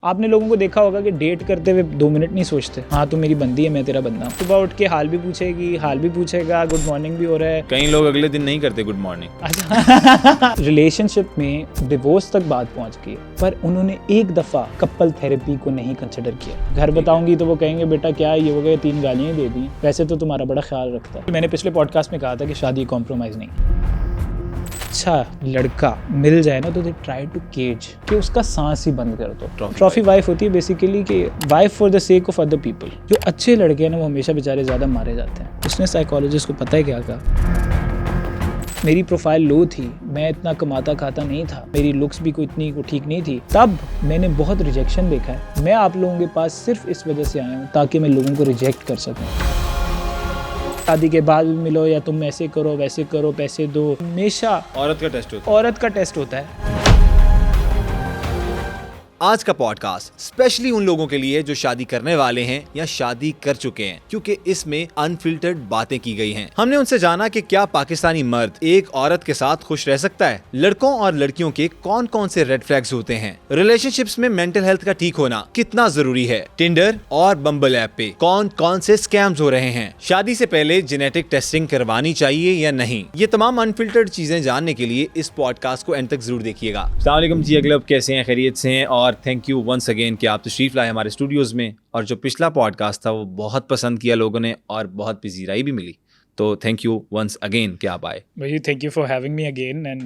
आपने लोगों को देखा होगा कि डेट करते हुए 2 मिनट नहीं सोचते, हाँ तू मेरी बंदी है मैं तेरा बंदा हूँ। सुबह उठ के हाल भी पूछेगी, हाल भी पूछेगा, गुड मॉर्निंग भी हो रहा है। कई लोग अगले दिन नहीं करते गुड मॉर्निंग। अच्छा रिलेशनशिप में डिवोर्स तक बात पहुंच गई, पर उन्होंने एक दफा कपल थेरेपी को नहीं कंसिडर किया। घर बताऊंगी तो वो कहेंगे बेटा क्या ये हो गया, 3 गालियां दे दी, वैसे तो तुम्हारा बड़ा ख्याल रखता है। मैंने पिछले पॉडकास्ट में कहा था कि शादी कॉम्प्रोमाइज़ नहीं। अच्छा लड़का मिल जाए ना तो दे ट्राई टू केज कि उसका सांस ही बंद कर दो। ट्रॉफी वाइफ होती है बेसिकली कि wife for the sake of other people. जो अच्छे लड़के हैं ना वो हमेशा बेचारे ज़्यादा मारे जाते हैं। उसने साइकोलॉजिस्ट को पता है क्या कहा, मेरी प्रोफाइल लो थी, मैं इतना कमाता खाता नहीं था, मेरी लुक्स भी कोई इतनी ठीक नहीं थी, तब मैंने बहुत रिजेक्शन देखा है। मैं आप लोगों के पास सिर्फ इस वजह से आया हूँ ताकि मैं लोगों को रिजेक्ट कर सकूँ। शादी के बाद भी मिलो या तुम ऐसे करो वैसे करो, पैसे दो, हमेशा औरत का टेस्ट होता है। आज का पॉडकास्ट स्पेशली उन लोगों के लिए जो शादी करने वाले हैं या शादी कर चुके हैं, क्योंकि इसमें अनफिल्टर्ड बातें की गई हैं। हमने उनसे जाना कि क्या पाकिस्तानी मर्द एक औरत के साथ खुश रह सकता है, लड़कों और लड़कियों के कौन कौन से रेड फ्लैग्स होते हैं, रिलेशनशिप्स में मेंटल हेल्थ का ठीक होना कितना जरूरी है, टिंडर और बम्बल ऐप पे कौन कौन से स्कैम्स हो रहे हैं, शादी से पहले जेनेटिक टेस्टिंग करवानी चाहिए या नहीं, ये तमाम अनफिल्टर्ड चीजें जानने के लिए इस पॉडकास्ट को एंड तक जरूर देखिएगा। अस्सलाम वालेकुम जी, अगलब कैसे हैं, खैरियत से हैं? और थैंक यू वंस अगेन कि आप तशरीफ लाए हमारे स्टूडियोज में। और जो पिछला पॉडकास्ट था वो बहुत पसंद किया लोगों ने और बहुत पजीराई भी मिली, तो थैंक यू वंस अगेन कि आप आए। भाई thank you for having me again and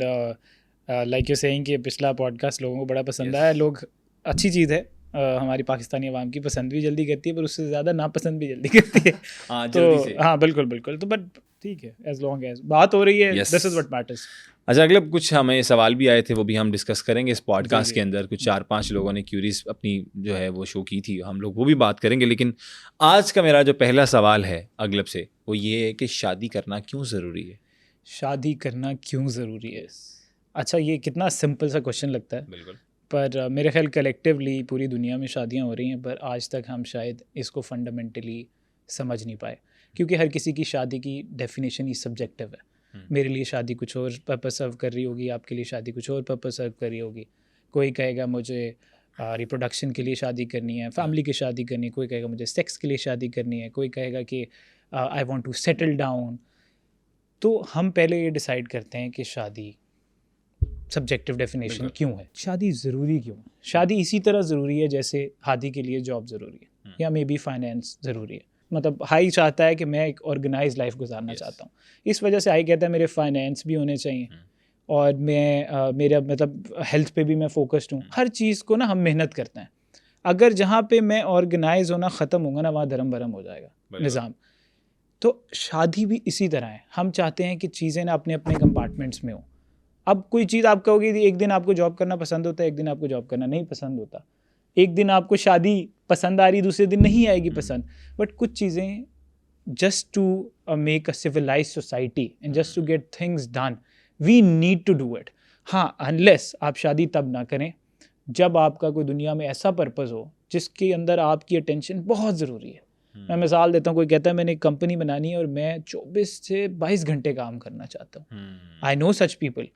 like you saying कि पिछला पॉडकास्ट लोगों को बड़ा पसंद आया। लोग अच्छी चीज़ है, हमारी पाकिस्तानी अवाम की पसंद भी जल्दी करती है पर उससे ज़्यादा नापसंद भी जल्दी करती है। हाँ, तो जल्दी से। हाँ बिल्कुल बिल्कुल, तो बट ठीक है, एज लॉन्ग एज बात हो रही है, Yes. This is what matters. अच्छा, अगले कुछ हमें सवाल भी आए थे, वो भी हम डिस्कस करेंगे इस पॉडकास्ट जी। के अंदर। कुछ 4-5 लोगों ने क्यूरीज अपनी जो है वो शो की थी, हम लोग वो भी बात करेंगे। लेकिन आज का मेरा जो पहला सवाल है अगलब से वो ये है कि शादी करना क्यों ज़रूरी है। शादी करना क्यों ज़रूरी है? अच्छा ये कितना सिंपल सा क्वेश्चन लगता है, बिल्कुल। पर मेरे ख्याल कलेक्टिवली पूरी दुनिया में शादियां हो रही हैं, पर आज तक हम शायद इसको फंडामेंटली समझ नहीं पाए, क्योंकि हर किसी की शादी की डेफिनेशन ही सब्जेक्टिव है। मेरे लिए शादी कुछ और पर्पस सर्व कर रही होगी, आपके लिए शादी कुछ और पर्पस सर्व कर रही होगी। कोई कहेगा मुझे रिप्रोडक्शन के लिए शादी करनी है, फैमिली की शादी करनी है, कोई कहेगा मुझे सेक्स के लिए शादी करनी है, कोई कहेगा कि I want to settle down. तो हम पहले ये डिसाइड करते हैं कि शादी सब्जेक्टिव डेफिनेशन क्यों है, शादी ज़रूरी क्यों है। शादी इसी तरह ज़रूरी है जैसे हादी के लिए जॉब ज़रूरी है या मे बी फाइनेंस ज़रूरी है। मतलब हाई चाहता है कि मैं एक ऑर्गेनाइज लाइफ गुजारना चाहता हूँ, इस वजह से हाई कहता है मेरे फाइनेंस भी होने चाहिए और मैं मेरा मतलब हेल्थ पे भी मैं फोकस्ड हूँ। हर चीज़ को ना हम मेहनत करते हैं। अगर जहाँ पे मैं ऑर्गेनाइज होना ख़त्म होगा ना, वहाँ धर्म भरम हो जाएगा निज़ाम। तो शादी भी इसी तरह है, हम चाहते हैं कि चीज़ें ना अपने अपने कंपार्टमेंट्स में हो। अब कोई चीज़ आप कहोगे एक दिन आपको जॉब करना पसंद होता है, एक दिन आपको जॉब करना नहीं पसंद होता, एक दिन आपको शादी पसंद आ रही, दूसरे दिन नहीं आएगी पसंद। बट कुछ चीज़ें just to make a civilize society and just to get things done we need to do it. हाँ, अनलेस आप शादी तब ना करें जब आपका कोई दुनिया में ऐसा पर्पज़ हो जिसके अंदर आपकी अटेंशन बहुत ज़रूरी है। मैं मिसाल देता हूँ, कोई कहता है मैंने एक कंपनी बनानी है और मैं 24 से 22 घंटे काम करना चाहता हूँ। I know such people.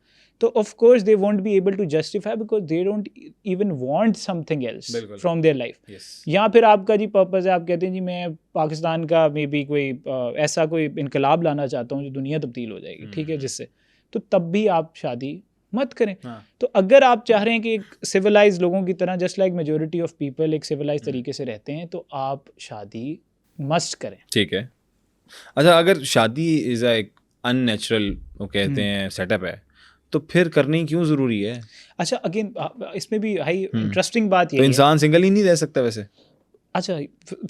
तो of course they won't be able to justify because they don't even want something else from their life. या फिर आपका जी पर्पज़ है, आप कहते हैं जी मैं पाकिस्तान का मे बी कोई ऐसा कोई इनकलाब लाना चाहता हूँ जो दुनिया तब्दील हो जाएगी, ठीक है, जिससे तो तब भी आप शादी मत करें। तो अगर आप चाह रहे हैं कि एक सिविलाइज लोगों की तरह, just like majority of people एक सिविलाइज तरीके से रहते हैं, तो आप शादी मस्ट करें। ठीक है। अच्छा, अगर शादी इज एक अननेचुरल वो कहते हैं सेटअप है, तो फिर करनी क्यों ज़रूरी है? अच्छा अगेन इसमें भी हाई इंटरेस्टिंग बात ये तो है। इंसान सिंगल ही नहीं रह सकता वैसे? अच्छा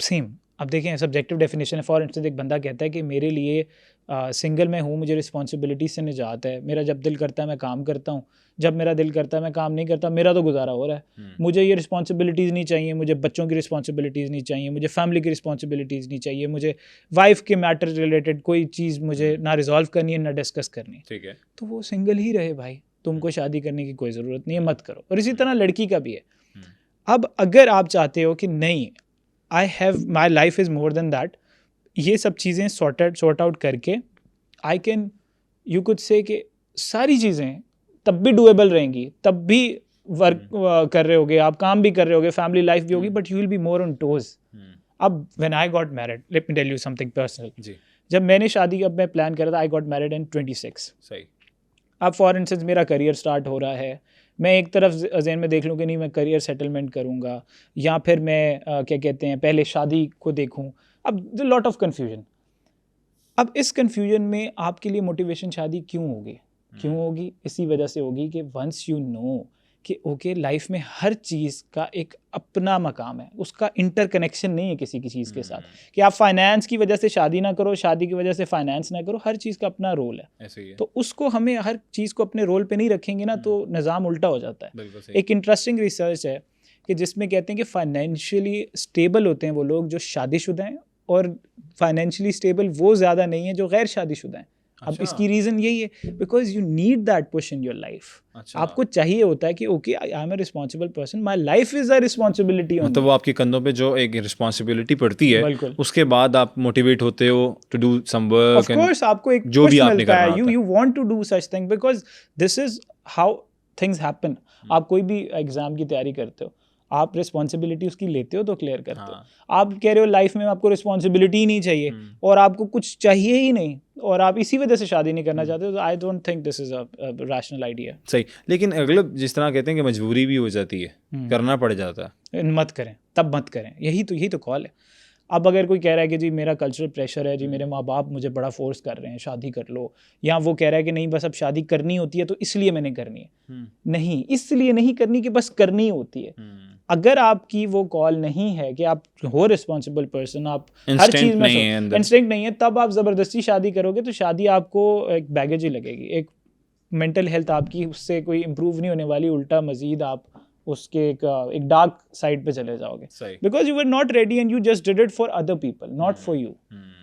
सेम, अब देखें सब्जेक्टिव डेफिनेशन है। फॉर इंस्टेंस एक बंदा कहता है कि मेरे लिए सिंगल मैं हूँ, मुझे रिस्पॉन्सिबिलिटी से निजात है, मेरा जब दिल करता है मैं काम करता हूँ, जब मेरा दिल करता है मैं काम नहीं करता, मेरा तो गुजारा हो रहा है। मुझे ये रिस्पॉन्सिबिलिटीज़ नहीं चाहिए, मुझे बच्चों की रिस्पॉन्सिबिलिटीज़ नहीं चाहिए, मुझे फैमिली की रिस्पॉन्सिबिलिटीज़ नहीं चाहिए, मुझे वाइफ के मैटर रिलेटेड कोई चीज़ मुझे ना रिजॉल्व करनी है ना डिस्कस करनी। ठीक है, तो वो सिंगल ही रहे भाई, तुमको शादी करने की कोई ज़रूरत नहीं है, मत करो। और इसी तरह लड़की का भी है। अब अगर आप चाहते हो कि नहीं I have my life is more than that, ये सब चीज़ें सॉर्ट आउट करके I can you could say कि सारी चीज़ें तब भी डूएबल रहेंगी, तब भी वर्क कर रहे होगे, आप काम भी कर रहे होगे, फैमिली लाइफ भी होगी, but you will be more on toes. अब when I got married, let me tell you something personal. जी, जब मैंने शादी का मैं प्लान करा था, आई गॉट मैरिड इन 26। सही। अब फॉर इंस्टेंस मेरा करियर स्टार्ट हो रहा है, मैं एक तरफ जहन में देख लूँ कि नहीं मैं करियर सेटलमेंट करूँगा, या फिर मैं क्या कहते हैं पहले शादी को देखूँ। अब लॉट ऑफ कन्फ्यूजन। अब इस कन्फ्यूजन में आपके लिए मोटिवेशन शादी क्यों होगी? क्यों होगी? इसी वजह से होगी कि वंस यू नो कि ओके लाइफ में हर चीज़ का एक अपना मकाम है, उसका इंटरकनेक्शन नहीं है किसी की चीज़ के साथ, कि आप फाइनेंस की वजह से शादी ना करो, शादी की वजह से फाइनेंस ना करो, हर चीज़ का अपना रोल है। ऐसे ही है। तो उसको हमें हर चीज़ को अपने रोल पे नहीं रखेंगे ना तो निज़ाम उल्टा हो जाता है। बिल्कुल सही। एक इंटरेस्टिंग रिसर्च है कि जिसमें कहते हैं कि फाइनेंशियली स्टेबल होते हैं वो लोग जो शादीशुदा हैं, और फाइनेंशियली स्टेबल वो ज़्यादा नहीं है जो गैर शादीशुदा हैं। अब अच्छा। इसकी रीज़न यही है because you need that push in your life. अच्छा। आपको चाहिए होता है कि okay I am a responsible person, my life is a responsibility. मतलब वो आपके कंधों पे जो एक रिस्पॉन्सिबिलिटी पड़ती है, बिल्कुल। उसके बाद आप मोटिवेट होते हो to do some work. Of course आपको एक जो push भी आपने मिलता करना है, होता you want to do such thing because this is how things happen. आप कोई भी एग्जाम की तैयारी करते हो, आप रिस्पॉन्सिबिलिटी उसकी लेते हो तो क्लियर करते हो। आप कह रहे हो लाइफ में आपको रिस्पॉन्सिबिलिटी ही नहीं चाहिए और आपको कुछ चाहिए ही नहीं और आप इसी वजह से शादी नहीं करना चाहते हो, तो I don't think this is a rational idea. सही। लेकिन अगले जिस तरह कहते हैं कि मजबूरी भी हो जाती है, करना पड़ जाता है। मत करें, तब मत करें, यही तो कॉल है। अब अगर कोई कह रहा है कि जी मेरा कल्चरल प्रेशर है, जी मेरे माँ बाप मुझे बड़ा फोर्स कर रहे हैं शादी कर लो, या वो कह रहा है कि नहीं बस अब शादी करनी होती है तो इसलिए मैंने करनी है, नहीं इसलिए नहीं करनी कि बस करनी होती है। अगर आपकी वो कॉल नहीं है कि आप हो रिस्पॉन्सिबल पर्सन, आप हर चीज़ में इंस्टिंक्ट नहीं है, तब आप ज़बरदस्ती शादी करोगे तो शादी आपको एक बैगेज ही लगेगी, एक मेंटल हेल्थ आपकी उससे कोई इम्प्रूव नहीं होने वाली, उल्टा मजीद आप उसके एक डार्क साइड पे चले जाओगे, because you were not ready and you just did it for other people, not for you.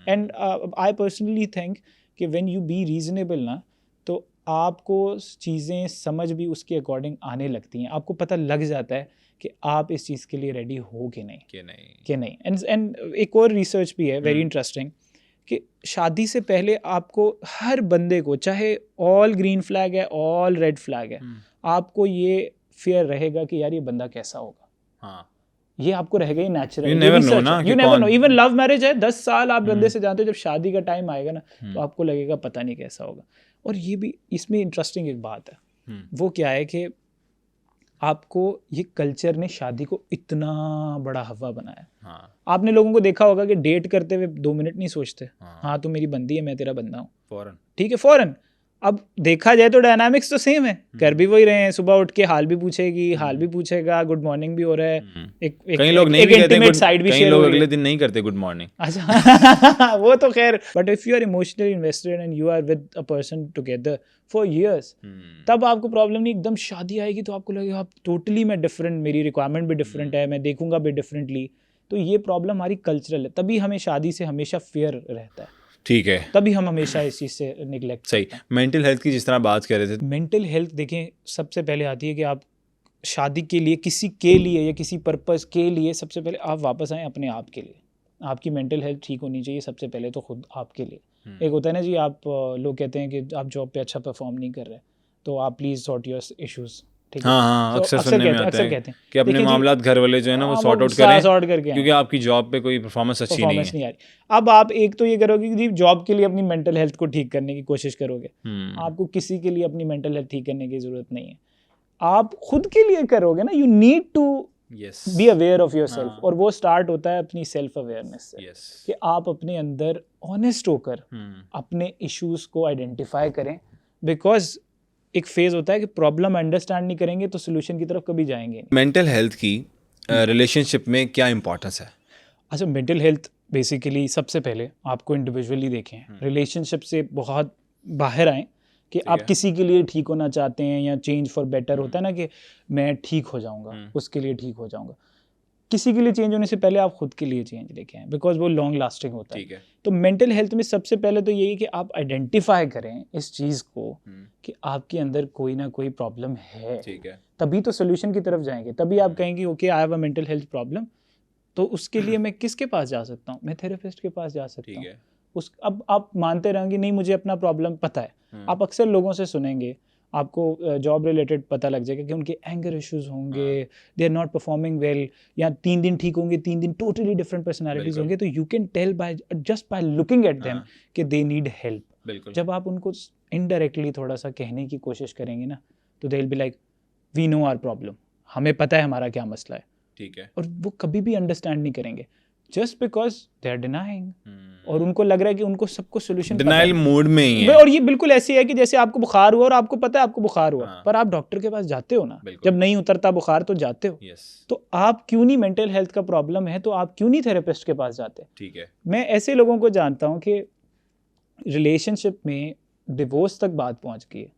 And I personally think कि व्हेन यू बी रीजनेबल ना, तो आपको चीज़ें समझ भी उसके अकॉर्डिंग आने लगती हैं, आपको पता लग जाता है कि आप इस चीज़ के लिए रेडी हो कि नहीं। एंड एक और रिसर्च भी है वेरी इंटरेस्टिंग कि शादी से पहले आपको हर बंदे को, चाहे ऑल ग्रीन फ्लैग है ऑल रेड फ्लैग है, आपको ये फियर रहेगा कि यार ये बंदा कैसा होगा। हाँ, ये आपको रहेगा ही natural. You never know, even love marriage है 10 साल आप बंदे से जानते हो, जब शादी का टाइम आएगा ना तो आपको लगेगा पता नहीं कैसा होगा। और ये भी इसमें इंटरेस्टिंग एक बात है, वो क्या है कि आपको ये कल्चर ने शादी को इतना बड़ा हवा बनाया। हाँ। आपने लोगों को देखा होगा कि डेट करते हुए 2 मिनट नहीं सोचते। हाँ तू मेरी बंदी है, मैं तेरा बंदा हूँ, फौरन, ठीक है फौरन। अब देखा जाए तो डायनामिक्स तो सेम है, कर भी वही रहे हैं, सुबह उठ के हाल भी पूछेगी, हाल भी पूछेगा, गुड मॉर्निंग भी हो रहा है, कई लोग नहीं भी कहते, साइड भी शेयर हो रही है, अगले दिन नहीं करते गुड मॉर्निंग। अच्छा वो तो खैर, but if you are emotionally invested and you are with a person together for years, तब आपको प्रॉब्लम नहीं। एकदम शादी आएगी तो आपको लगेगा आप टोटली मैं डिफरेंट, मेरी रिक्वायरमेंट भी डिफरेंट है, मैं देखूंगा भी डिफरेंटली। तो ये प्रॉब्लम हमारी कल्चरल है, तभी हमें शादी से हमेशा फियर रहता है, ठीक है, तभी हम हमेशा इस चीज़ से निगलेक्ट। सही। मेंटल हेल्थ की जिस तरह बात कर रहे थे, मेंटल हेल्थ देखें सबसे पहले आती है कि आप शादी के लिए, किसी के लिए या किसी पर्पस के लिए, सबसे पहले आप वापस आएँ अपने आप के लिए। आपकी मेंटल हेल्थ ठीक होनी चाहिए सबसे पहले तो खुद आपके लिए। एक होता है ना जी, आप लोग कहते हैं कि आप जॉब पे अच्छा परफॉर्म नहीं कर रहे तो आप प्लीज़ सॉर्ट योर इश्यूज़। हाँ, अक्सर सुनने में आता है कि अपने मामलात घर वाले जो है ना वो सॉर्ट आउट करें, क्योंकि आपकी जॉब पे कोई परफॉर्मेंस अच्छी नहीं है। अब आप एक तो ये करोगे कि जॉब के लिए अपनी मेंटल हेल्थ को ठीक करने की कोशिश करोगे, आपको किसी के लिए अपनी मेंटल हेल्थ ठीक करने की जरूरत नहीं है, आप खुद के लिए करोगे ना। You need to be aware of yourself, और वो स्टार्ट होता है अपनी सेल्फ अवेयरनेस से, कि आप अपने अंदर ऑनेस्ट होकर अपने इश्यूज को आइडेंटिफाई करें। बिकॉज एक फेज होता है कि प्रॉब्लम अंडरस्टैंड नहीं करेंगे तो सोल्यूशन की तरफ कभी जाएंगे नहीं। मेंटल हेल्थ की रिलेशनशिप में क्या इंपॉर्टेंस है? अच्छा, मेंटल हेल्थ बेसिकली सबसे पहले आपको इंडिविजुअली देखें, रिलेशनशिप से बहुत बाहर आएँ कि आप किसी के लिए ठीक होना चाहते हैं या चेंज फॉर बेटर होता है ना, कि मैं ठीक हो जाऊंगा उसके लिए ठीक हो जाऊंगा। किसी के लिए चेंज होने से पहले आप खुद के लिए चेंज लेके आएं, बिकॉज वो लॉन्ग लास्टिंग होता है। तो मेंटल हेल्थ में सबसे पहले तो यही कि आप आइडेंटिफाई करें इस चीज़ को कि आपके अंदर कोई ना कोई प्रॉब्लम है, तभी तो सोल्यूशन की तरफ जाएंगे। तभी आप कहेंगे okay I have a mental health problem, तो उसके लिए मैं किसके पास जा सकता हूँ? मैं थेरेपिस्ट के पास जा सकता हूँ। अब आप मानते रहेंगे नहीं मुझे अपना प्रॉब्लम पता है। आप अक्सर लोगों से सुनेंगे, आपको जॉब रिलेटेड पता लग जाएगा कि उनके एंगर इश्यूज होंगे, they are not performing well, या 3 दिन ठीक होंगे, 3 दिन टोटली डिफरेंट पर्सनालिटीज होंगे, तो you can tell by just by looking at them कि दे नीड हेल्प। जब आप उनको इनडायरेक्टली थोड़ा सा कहने की कोशिश करेंगे ना, तो they will be like we know our problem, हमें पता है हमारा क्या मसला है, ठीक है, और वो कभी भी अंडरस्टैंड नहीं करेंगे just because they are denying, और उनको लग रहा है कि उनको सबको सोल्यूशन डिनाइल मूड में ही है। और ये बिल्कुल ऐसी है कि जैसे आपको बुखार हुआ और आपको पता है आपको बुखार हुआ, पर आप डॉक्टर के पास जाते हो ना, जब नहीं उतरता बुखार तो जाते हो। तो आप क्यों नहीं, मेंटल हेल्थ का प्रॉब्लम है तो आप क्यों नहीं थेरेपिस्ट के पास जाते? ठीक है, मैं ऐसे लोगों को जानता हूँ कि रिलेशनशिप में डिवोर्स तक बात पहुंच गई है,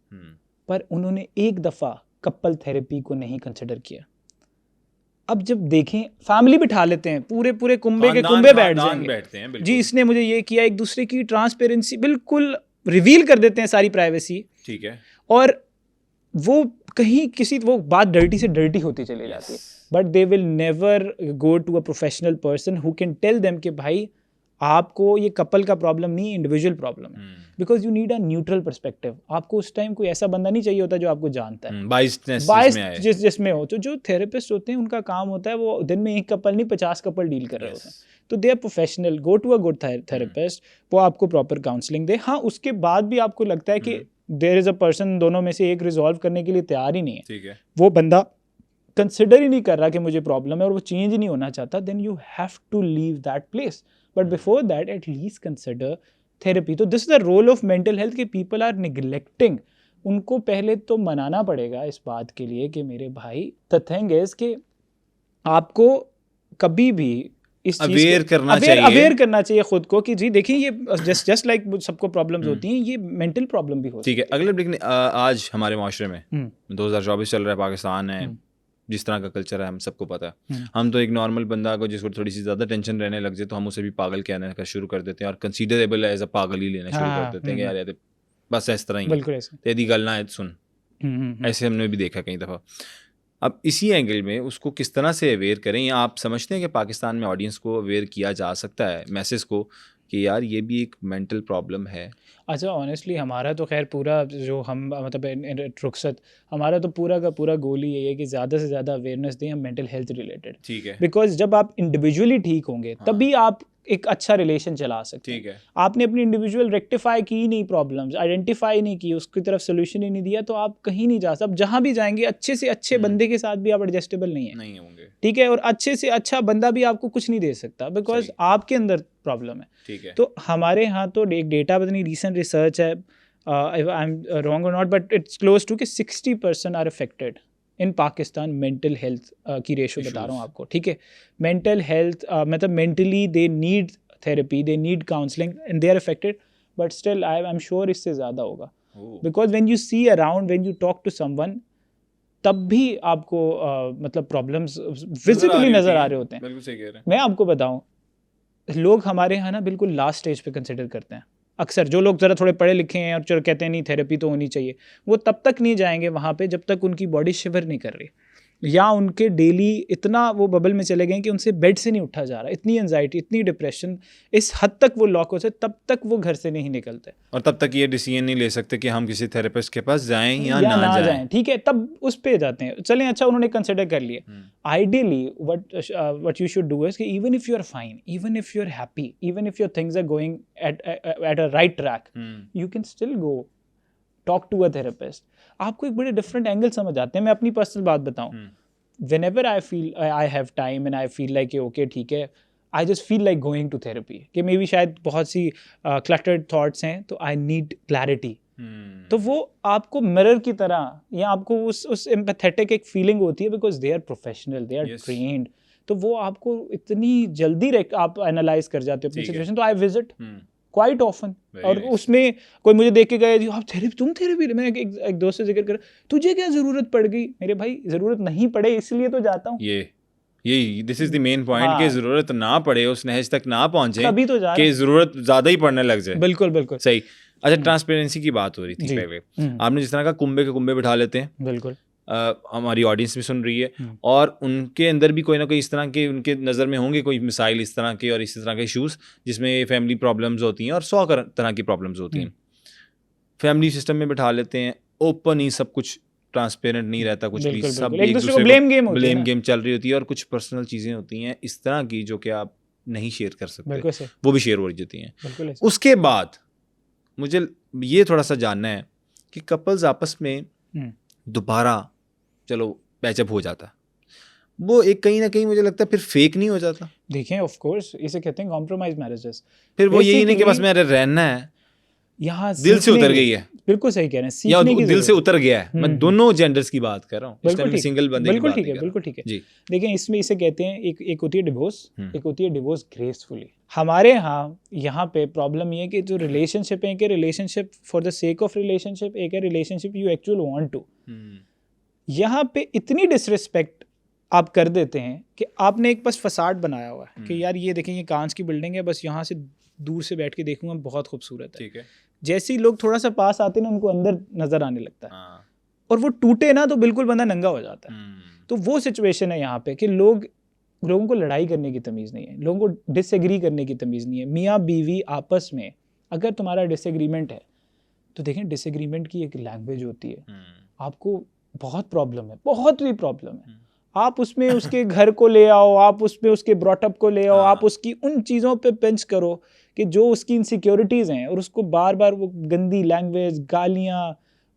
पर उन्होंने एक दफा कपल थेरेपी को नहीं कंसिडर किया। अब जब देखें फैमिली बिठा लेते हैं, पूरे पूरे कुंबे के कुंबे बैठ जाएंगे जी, इसने मुझे ये किया, एक दूसरे की ट्रांसपेरेंसी बिल्कुल रिवील कर देते हैं, सारी प्राइवेसी, ठीक है, और वो कहीं किसी वो बात डर्टी से डर्टी होती चली जाती है, but they will never go to a professional person who can tell them कि भाई आपको ये कपल का प्रॉब्लम नहीं, इंडिविजुअल प्रॉब्लम है, because you need a neutral perspective. आपको उस टाइम कोई ऐसा बंदा नहीं चाहिए होता जो आपको जानता है, बाइस जिसमें हो। तो जो थेरेपिस्ट होते हैं उनका काम होता है वो दिन में एक कपल नहीं 50 कपल डील कर रहे होते हैं, तो they are professional, go to a good therapist, वो आपको प्रॉपर काउंसलिंग दे। हाँ, उसके बाद भी आपको लगता है कि देयर इज अ पर्सन, दोनों में से एक रिजॉल्व करने के लिए तैयार ही नहीं है, ठीक है, वो बंदा कंसिडर ही नहीं कर रहा कि मुझे प्रॉब्लम है और वो चेंज नहीं होना चाहता, then you have to leave that place, but before that at least consider therapy. तो this is the role of mental health कि पीपल आर निगलेक्टिंग। उनको पहले तो मनाना पड़ेगा इस बात के लिए कि मेरे भाई, द थिंग इज कि आपको कभी भी इस चीज अवेयर करना चाहिए खुद को कि जी देखिए ये जस्ट लाइक सबको प्रॉब्लम्स होती हैं, ये मेंटल प्रॉब्लम भी होती है। ठीक है, अगले ब्रेक आज हमारे माशरे में 2024 चल रहा है, पाकिस्तान है, जिस तरह का कल्चर है हम सबको पता है। हम तो एक नॉर्मल बंदा को जिसको थोड़ी सी ज़्यादा टेंशन रहने लग जाए तो हम उसे भी पागल कहने का शुरू कर देते हैं, और कंसीडरेबल एज अ पागल ही लेना शुरू कर देते हैं कि यार ये बस इस तरह ही तेरी गल ना सुन, ऐसे हमने भी देखा कई दफ़ा। अब इसी एंगल में उसको किस तरह से अवेयर करें, या आप समझते हैं कि पाकिस्तान में ऑडियंस को अवेयर किया जा सकता है मैसेज को कि यार ये भी एक मेंटल प्रॉब्लम है? अच्छा, ऑनेस्टली हमारा तो खैर पूरा जो हम मतलब रुखसत, हमारा तो पूरा का पूरा गोल ही यही है कि ज़्यादा से ज़्यादा अवेयरनेस दें हम मेंटल हेल्थ रिलेटेड। ठीक है, बिकॉज जब आप इंडिविजुअली ठीक होंगे तभी आप एक अच्छा रिलेशन चला सकते हैं। ठीक है, आपने अपनी इंडिविजुअल रेक्टिफाई की नहीं, प्रॉब्लम्स आइडेंटिफाई नहीं की, उसकी तरफ सोल्यूशन ही नहीं दिया, तो आप कहीं नहीं जा सकते। अब जहाँ भी जाएंगे अच्छे से अच्छे बंदे के साथ भी आप एडजस्टेबल नहीं होंगे, ठीक है, और अच्छे से अच्छा बंदा भी आपको कुछ नहीं दे सकता बिकॉज आपके अंदर प्रॉब्लम है। ठीक है, तो हमारे यहाँ तो एक डेटा पता नहीं रिसेंट रिसर्च है, आई एम रॉन्ग और not, but it's close to कि 60% are affected in Pakistan mental health की रेशो बता रहा हूँ आपको, ठीक है। मेंटल हेल्थ मतलब mentally they need therapy, they need counselling and they are affected, but still I am sure इससे ज़्यादा होगा, because when you see around, when you talk to someone, तब भी आपको मतलब प्रॉब्लम्स फिजिकली नज़र आ रहे होते हैं। बिल्कुल सही कह रहे हैं। मैं आपको बताऊँ, लोग हमारे यहाँ ना बिल्कुल लास्ट स्टेज पे कंसिडर करते हैं। अक्सर जो लोग ज़रा थोड़े पढ़े लिखे हैं और चलो कहते हैं नहीं थेरेपी तो होनी चाहिए, वो तब तक नहीं जाएंगे वहाँ पे जब तक उनकी बॉडी शिवर नहीं कर रही, या उनके डेली इतना वो बबल में चले गए कि उनसे बेड से नहीं उठा जा रहा, इतनी एंजाइटी, इतनी डिप्रेशन, इस हद तक वो लॉक हो जाए, तब तक वो घर से नहीं निकलते, और तब तक ये डिसीजन नहीं ले सकते कि हम किसी थेरेपिस्ट के पास जाएं या ना जाएं। ठीक है, तब उस पे जाते हैं, चलें अच्छा उन्होंने कंसिडर कर लिए। Ideally what you should do is कि even if you are fine, even if you are happy, even if your things are going at a right track, you can still go talk to a therapist. आपको एक बड़े different angle समझ आते हैं। मैं अपनी personal बात बताऊं, whenever I feel I have time and I feel like okay ठीक है, I just feel like going to therapy कि मे बी शायद बहुत सी cluttered thoughts हैं तो I need clarity, तो वो आपको मिरर की तरह, या आपको उस empathetic एक फीलिंग होती है because they are professional, they are trained, तो वो आपको इतनी जल्दी आप एनालाइज कर जाते हो अपनी सिचुएशन। तो आई विजिट क्वाइट ऑफन, और उसमें कोई मुझे देख के गया आप तुम थेरेपी, मैं एक दोस्त से जिक्र कर, तुझे क्या जरूरत पड़ गई? मेरे भाई जरूरत नहीं पड़े इसलिए तो जाता हूँ। ये this is the main point कि जरूरत ना पड़े, उस नहज तक ना पहुंचे तभी तो जा कि जरूरत ज्यादा ही पड़ने लग जाए। बिल्कुल बिल्कुल सही। अच्छा, ट्रांसपेरेंसी की बात हो रही थी पहले, आपने जिस तरह का कुंबे के कुंबे बिठा लेते हैं, बिल्कुल हमारी ऑडियंस भी सुन रही है और उनके अंदर भी कोई ना कोई इस तरह के उनके नज़र में होंगे कोई मिसाइल इस तरह के और इसी तरह के इशूज़ जिसमें फैमिली प्रॉब्लम्स होती हैं और 100 तरह की प्रॉब्लम्स होती हैं। फैमिली सिस्टम में बिठा लेते हैं, ओपन ही सब कुछ, ट्रांसपेरेंट नहीं रहता कुछ भी, बिल्कुल, सब बिल्कुल। एक दूसरे को को blame game होती है ब्लेम ना। गेम चल रही होती है और कुछ पर्सनल चीजें होती हैं इस तरह की जो कि आप नहीं शेयर कर सकते, बिल्कुल सही, वो भी शेयर हो जाती हैं। बिल्कुल ऐसे। उसके बाद मुझे ये थोड़ा सा जानना है कि कपल्स आपस में दोबारा चलो पैचअप हो जाता, वो एक कहीं ना कहीं मुझे लगता है फिर फेक नहीं हो जाता? देखें, ऑफ कोर्स इसे कहते हैं कॉम्प्रोमाइज मैरिजेस। फिर वो यही नहीं कि बस Basically, मेरे रहना है, यहाँ दिल से उतर गई है, बिल्कुल सही कह रहे हैं, या सीखने की दिल से जरूरत उतर गया है। मैं दोनों जेंडर्स की बात कर रहा हूँ, इस टाइम बिल्कुल सिंगल बंदे की बिल्कुल बात ठीक नहीं है, कर रहा। बिल्कुल ठीक है। जी। देखें, इसमें इसे कहते हैं एक होती है डिवोर्स, एक होती है डिवोर्स ग्रेसफुली। हमारे यहाँ पे प्रॉब्लम ये है कि जो रिलेशनशिप है कि relationship for the sake of relationship, एक है relationship you actually want to. यहाँ पे इतनी डिसरिस्पेक्ट आप कर देते हैं कि आपने एक बस फसाड बनाया हुआ है कि यार ये देखें, ये कांच की बिल्डिंग है, बस यहाँ से दूर से बैठ के देखूंगा बहुत खूबसूरत है। ठीक है। जैसे ही लोग थोड़ा सा पास आते हैं ना, उनको अंदर नजर आने लगता है, और वो टूटे ना तो बिल्कुल बंदा नंगा हो जाता है। तो वो सिचुएशन है यहाँ पे कि लोगों को लड़ाई करने की तमीज़ नहीं है, लोगों को डिसएग्री करने की तमीज़ नहीं है। मियाँ बीवी आपस में अगर तुम्हारा डिसएग्रीमेंट है तो देखें, डिसएग्रीमेंट की एक लैंग्वेज होती है। आपको बहुत प्रॉब्लम है, बहुत ही प्रॉब्लम है, आप उसमें उसके घर को ले आओ, आप उसमें उसके ब्रॉटअप को ले आओ, आप उसकी उन चीज़ों पे पिंच करो कि जो उसकी इनसिक्योरिटीज़ हैं, और उसको बार बार वो गंदी लैंग्वेज, गालियाँ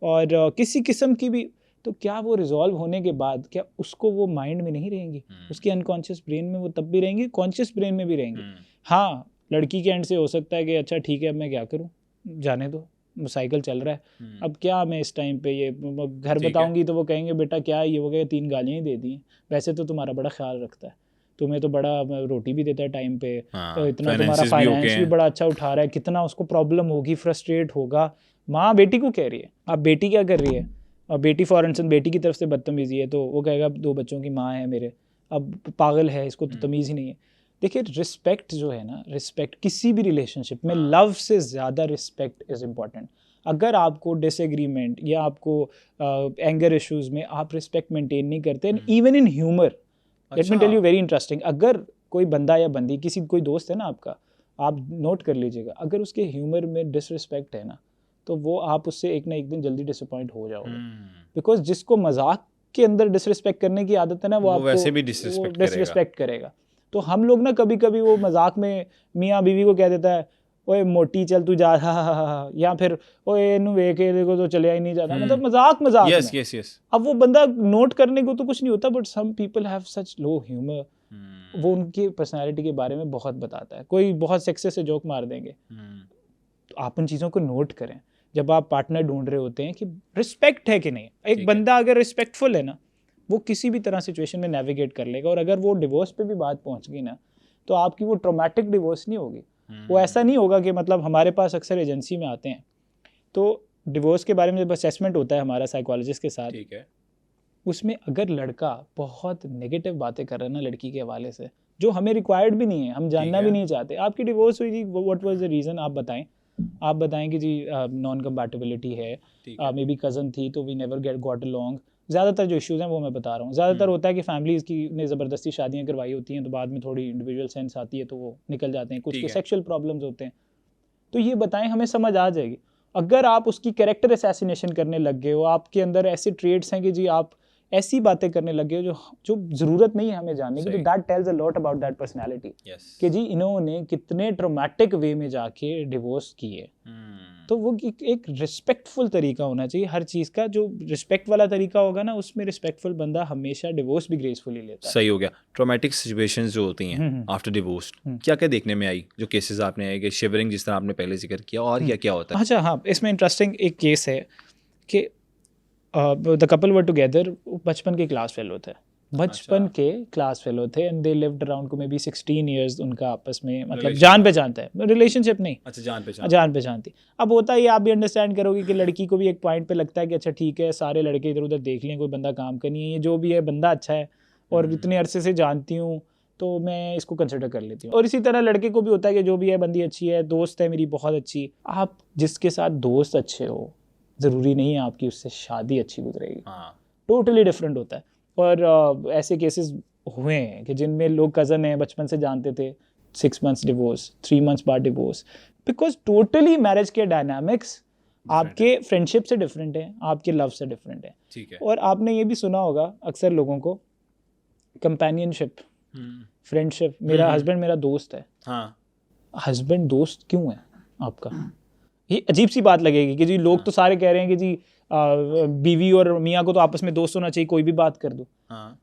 और किसी किस्म की भी, तो क्या वो रिजॉल्व होने के बाद क्या उसको वो माइंड में नहीं रहेंगी? उसके अनकॉन्शियस ब्रेन में वो तब भी रहेंगी, कॉन्शियस ब्रेन में भी रहेंगी। हाँ, लड़की के एंड से हो सकता है कि अच्छा ठीक है, अब मैं क्या करूँ, जाने दो, साइकिल चल रहा है, अब क्या मैं इस टाइम पे ये घर बताऊंगी तो वो कहेंगे बेटा क्या ये हो गया, 3 गालियाँ ही दे दी, वैसे तो तुम्हारा बड़ा ख्याल रखता है, तुम्हें तो बड़ा रोटी भी देता है टाइम पे, तो इतना तुम्हारा फाइनेंस भी बड़ा अच्छा उठा रहा है, कितना उसको प्रॉब्लम होगी, फ्रस्ट्रेट होगा। माँ बेटी को कह रही है, अब बेटी क्या कर रही है, और बेटी फॉर इंस्टेंस बेटी की तरफ से बदतमीजी है तो वो कहेगा 2 बच्चों की माँ है मेरे, अब पागल है, इसको तो तमीज़ ही नहीं है। देखिए, रिस्पेक्ट जो है ना, रिस्पेक्ट किसी भी रिलेशनशिप में लव से ज़्यादा रिस्पेक्ट इज़ इम्पॉर्टेंट। अगर आपको डिसएग्रीमेंट या आपको एंगर इश्यूज में आप रिस्पेक्ट मेंटेन नहीं करते, even in humour, let me tell you very interesting, अगर कोई बंदा या बंदी, किसी कोई दोस्त है ना आपका, आप नोट कर लीजिएगा, अगर उसके ह्यूमर में डिसरिस्पेक्ट है ना, तो वो आप उससे एक ना एक दिन जल्दी डिसअपॉइंट हो जाओगे। बिकॉज जिसको मजाक के अंदर डिसरिस्पेक्ट करने की आदत है ना, वो आपको वैसे भी डिसरिस्पेक्ट करेगा। तो हम लोग ना कभी कभी वो मजाक में मियाँ बीवी को कह देता है, ओए मोटी चल तू जा, या फिर ओए नु वे के देखो तो चले ही नहीं जाता, मतलब मजाक में। yes. अब वो बंदा नोट करने को तो कुछ नहीं होता, but some people have such low humour, वो उनकी पर्सनालिटी के बारे में बहुत बताता है। कोई बहुत सेक्सी से जोक मार देंगे, तो आप उन चीज़ों को नोट करें जब आप पार्टनर ढूंढ रहे होते हैं कि रिस्पेक्ट है कि नहीं। एक बंदा अगर रिस्पेक्टफुल है ना, वो किसी भी तरह सिचुएशन में नेविगेट कर लेगा, और अगर वो डिवोर्स पे भी बात पहुंच गई ना, तो आपकी वो ट्रॉमेटिक डिवोर्स नहीं होगी। वो ऐसा नहीं होगा कि मतलब हमारे पास अक्सर एजेंसी में आते हैं तो डिवोर्स के बारे में जब असेसमेंट होता है हमारा साइकोलॉजिस्ट के साथ, ठीक है, उसमें अगर लड़का बहुत नेगेटिव बातें कर रहा है ना लड़की के हवाले से, जो हमें रिक्वायर्ड भी नहीं है, हम जानना भी नहीं चाहते, आपकी डिवोर्स हुई थी, व्हाट वाज द रीज़न, आप बताएं कि जी नॉन कंपैटिबिलिटी है, मे बी कज़न थी तो वी नेवर गॉट अलोंग। ज़्यादातर जो इश्यूज़ हैं वो मैं बता रहा हूँ, ज़्यादातर होता है कि फैमिलीज़ की ने ज़बरदस्ती शादियाँ करवाई होती हैं, तो बाद में थोड़ी इंडिविजुअल सेंस आती है तो वो निकल जाते हैं, कुछ के सेक्शुअल प्रॉब्लम्स होते हैं। तो ये बताएं, हमें समझ आ जाएगी। अगर आप उसकी कैरेक्टर असैसिनेशन करने लग गए हो, आपके अंदर ऐसे ट्रेड्स हैं कि जी आप ऐसी बातें करने लगे हो जो ज़रूरत नहीं है हमें जानने की, तो that tells a lot about that personality कि जी इन्होंने कितने ट्रोमैटिक वे में जाके डिवोर्स किए। तो वो एक रिस्पेक्टफुल तरीका होना चाहिए हर चीज़ का, जो रिस्पेक्ट वाला तरीका होगा ना, उसमें रिस्पेक्टफुल बंदा हमेशा डिवोर्स भी ग्रेसफुली लेता है। सही हो गया। ट्रोमैटिक सिचुएशंस जो होती हैं आफ्टर डिवोर्स, क्या क्या देखने में आई, जो केसेस आपने आए कि शिवरिंग जिस तरह आपने पहले जिक्र किया, और क्या क्या होता है? अच्छा हाँ, इसमें इंटरेस्टिंग एक केस है कि द कपल वर टुगेदर, बचपन के क्लास फेलो थे, बचपन के क्लास फेलो थे, एंड दे लिव्ड अराउंड को मे बी 16 ईयर्स उनका आपस में, मतलब जान पहचान है, रिलेशनशिप नहीं, अच्छा जान पहचान थी। अब होता है, आप भी अंडरस्टैंड करोगे कि लड़की को भी एक पॉइंट पे लगता है कि अच्छा ठीक है, सारे लड़के इधर उधर देख लें, कोई बंदा काम का नहीं है, ये जो भी है बंदा अच्छा है और इतने अरसे से जानती हूँ तो मैं इसको कंसिडर कर लेती हूँ। और इसी तरह लड़के को भी होता है कि जो भी है बंदी अच्छी है, दोस्त है मेरी बहुत अच्छी। आप जिसके साथ दोस्त अच्छे हो, ज़रूरी नहीं है आपकी उससे शादी अच्छी गुजरेगी, टोटली डिफरेंट होता है। और ऐसे केसेस हुए हैं कि जिनमें लोग कज़न हैं, बचपन से जानते थे, 6 मंथ्स डिवोर्स, 3 मंथ्स बाद डिवोर्स, बिकॉज टोटली मैरिज के डायनामिक्स आपके फ्रेंडशिप से डिफरेंट है, आपके लव से डिफरेंट है। ठीक है। और आपने ये भी सुना होगा अक्सर लोगों को, कंपेनियनशिप, फ्रेंडशिप। मेरा हस्बैंड मेरा दोस्त है। हाँ। हस्बैंड दोस्त क्यों है आपका? ये अजीब सी बात लगेगी कि जी लोग तो सारे कह रहे हैं कि जी बीवी और मियाँ को तो आपस में दोस्त होना चाहिए, कोई भी बात कर दो। हाँ।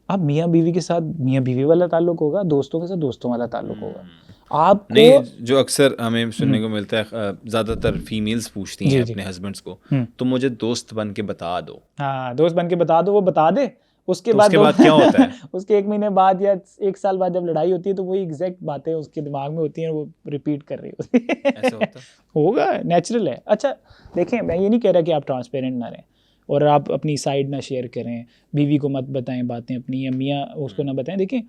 आप मियाँ बीवी के साथ मियाँ बीवी वाला ताल्लुक होगा, दोस्तों के साथ दोस्तों वाला ताल्लुक होगा। आपको नहीं, जो अक्सर हमें सुनने को मिलता है, ज़्यादातर फीमेल्स पूछती हैं अपने हस्बैंड्स को, तो मुझे दोस्त बन के बता दो। हाँ, दोस्त बन के बता दो, वो बता दे। उसके तो बाद क्या होता है? उसके 1 महीने बाद या 1 साल बाद जब लड़ाई होती है तो वही एग्जैक्ट बातें उसके दिमाग में होती हैं, वो रिपीट कर रही होती है। ऐसा होता होगा, नेचुरल है। अच्छा देखें, मैं ये नहीं कह रहा कि आप ट्रांसपेरेंट ना रहें और आप अपनी साइड ना शेयर करें, बीवी को मत बताएं बातें अपनी, या मियाँ उसको ना बताएं। देखें,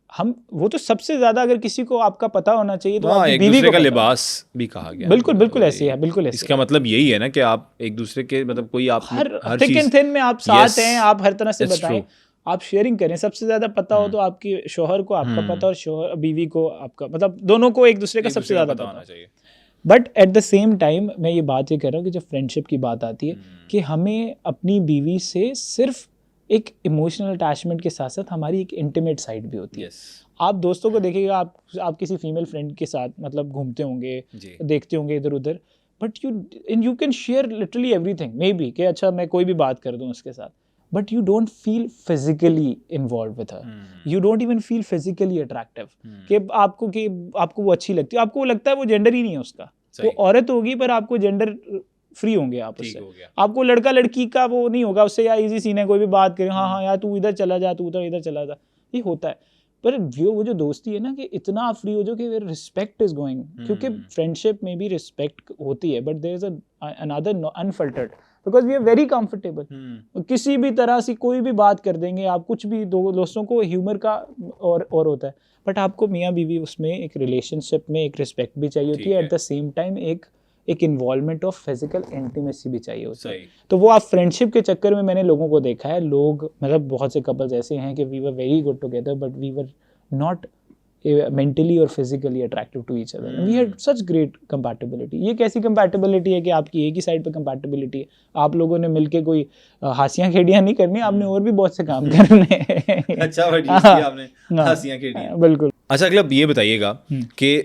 हम वो तो सबसे ज्यादा अगर किसी को आपका पता होना चाहिए तो आपकी एक बीवी दूसरे को का पता लिबास भी कहा गया। बिल्कुल ऐसे है, बिल्कुल ऐसे। इसका मतलब यही है ना कि आप एक दूसरे के, मतलब कोई आप हर थिक एंड थिन में आप साथ हैं, आप हर तरह से बताएं, आप शेयरिंग करें। सबसे ज्यादा पता हो तो आपकी शोहर को आपका पता, और शोहर बीवी को आपका, मतलब दोनों को एक दूसरे का सबसे ज्यादा पता होना चाहिए। But at the same time मैं ये बात ये कर रहा हूँ कि जब फ्रेंडशिप की बात आती है कि हमें अपनी बीवी से सिर्फ एक इमोशनल अटैचमेंट के साथ साथ हमारी एक इंटीमेट साइड भी होती है। आप दोस्तों को देखिएगा, आप किसी फीमेल फ्रेंड के साथ मतलब घूमते होंगे, देखते होंगे इधर उधर, but you can share literally everything, may be कि अच्छा मैं कोई भी बात कर दूं उसके साथ, but you don't feel physically involve with her, you don't even feel physically attractive कि आपको वो अच्छी लगती है। आपको वो लगता है वो जेंडर ही नहीं है उसका, वो औरत होगी पर आपको जेंडर फ्री होंगे आप उससे। आपको लड़का लड़की का वो नहीं होगा उससे, यार इजी सीन है, कोई भी बात करें, हाँ यार तू इधर चला जा, तू इधर चला जा, ये होता है। पर वो जो दोस्ती है ना कि इतना आप फ्री हो जाओ कि रिस्पेक्ट इज गोइंग, क्योंकि फ्रेंडशिप में भी रिस्पेक्ट होती है, but there is another unfiltered, because we are very comfortable. किसी भी तरह से कोई भी बात कर देंगे आप, कुछ भी, दो दोस्तों को ह्यूमर का और होता है, बट आपको मियाँ बीवी उसमें एक रिलेशनशिप में एक रिस्पेक्ट भी चाहिए होती है, एट द सेम टाइम एक इन्वॉल्वमेंट ऑफ फिजिकल इंटीमेसी भी चाहिए होती है। तो वो आप फ्रेंडशिप के चक्कर में मैंने लोगों को देखा है, लोग मतलब बहुत से कपल्स ऐसे हैं कि we were very good together but we were not mentally और physically attractive to each other, we had such great compatibility. ये कैसी कंपैटिबिलिटी है कि आपकी एक ही साइड पे कंपैटिबिलिटी है, आप लोगों ने मिलके कोई हासियां खेड़ियां नहीं करनी, आपने और भी बहुत से काम करने। अच्छा, आपने हासियां खेड़ी, बिल्कुल। अच्छा अगला ये बताइएगा कि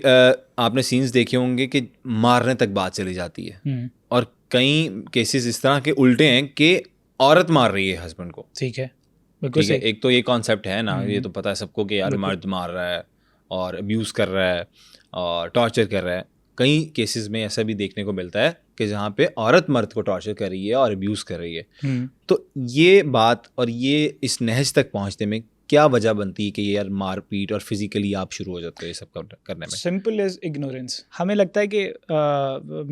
आपने सीन्स देखे होंगे कि मारने तक बात चली जाती है, और कई केसेस इस तरह के उल्टे हैं कि औरत मार रही है हस्बैंड को। ठीक है, ठीक है, एक तो ये कॉन्सेप्ट है ना, ये तो पता है सबको कि यार मर्द मार रहा है और अब्यूज़ कर रहा है और टॉर्चर कर रहा है। कई केसेस में ऐसा भी देखने को मिलता है कि जहाँ पे औरत मर्द को टॉर्चर कर रही है और अब्यूज़ कर रही है। तो ये बात और ये इस नहज तक पहुँचने में क्या वजह बनती है कि ये यार मारपीट और फिजिकली आप शुरू हो जाते हो ये सब करने में? Simple is ignorance. हमें लगता है कि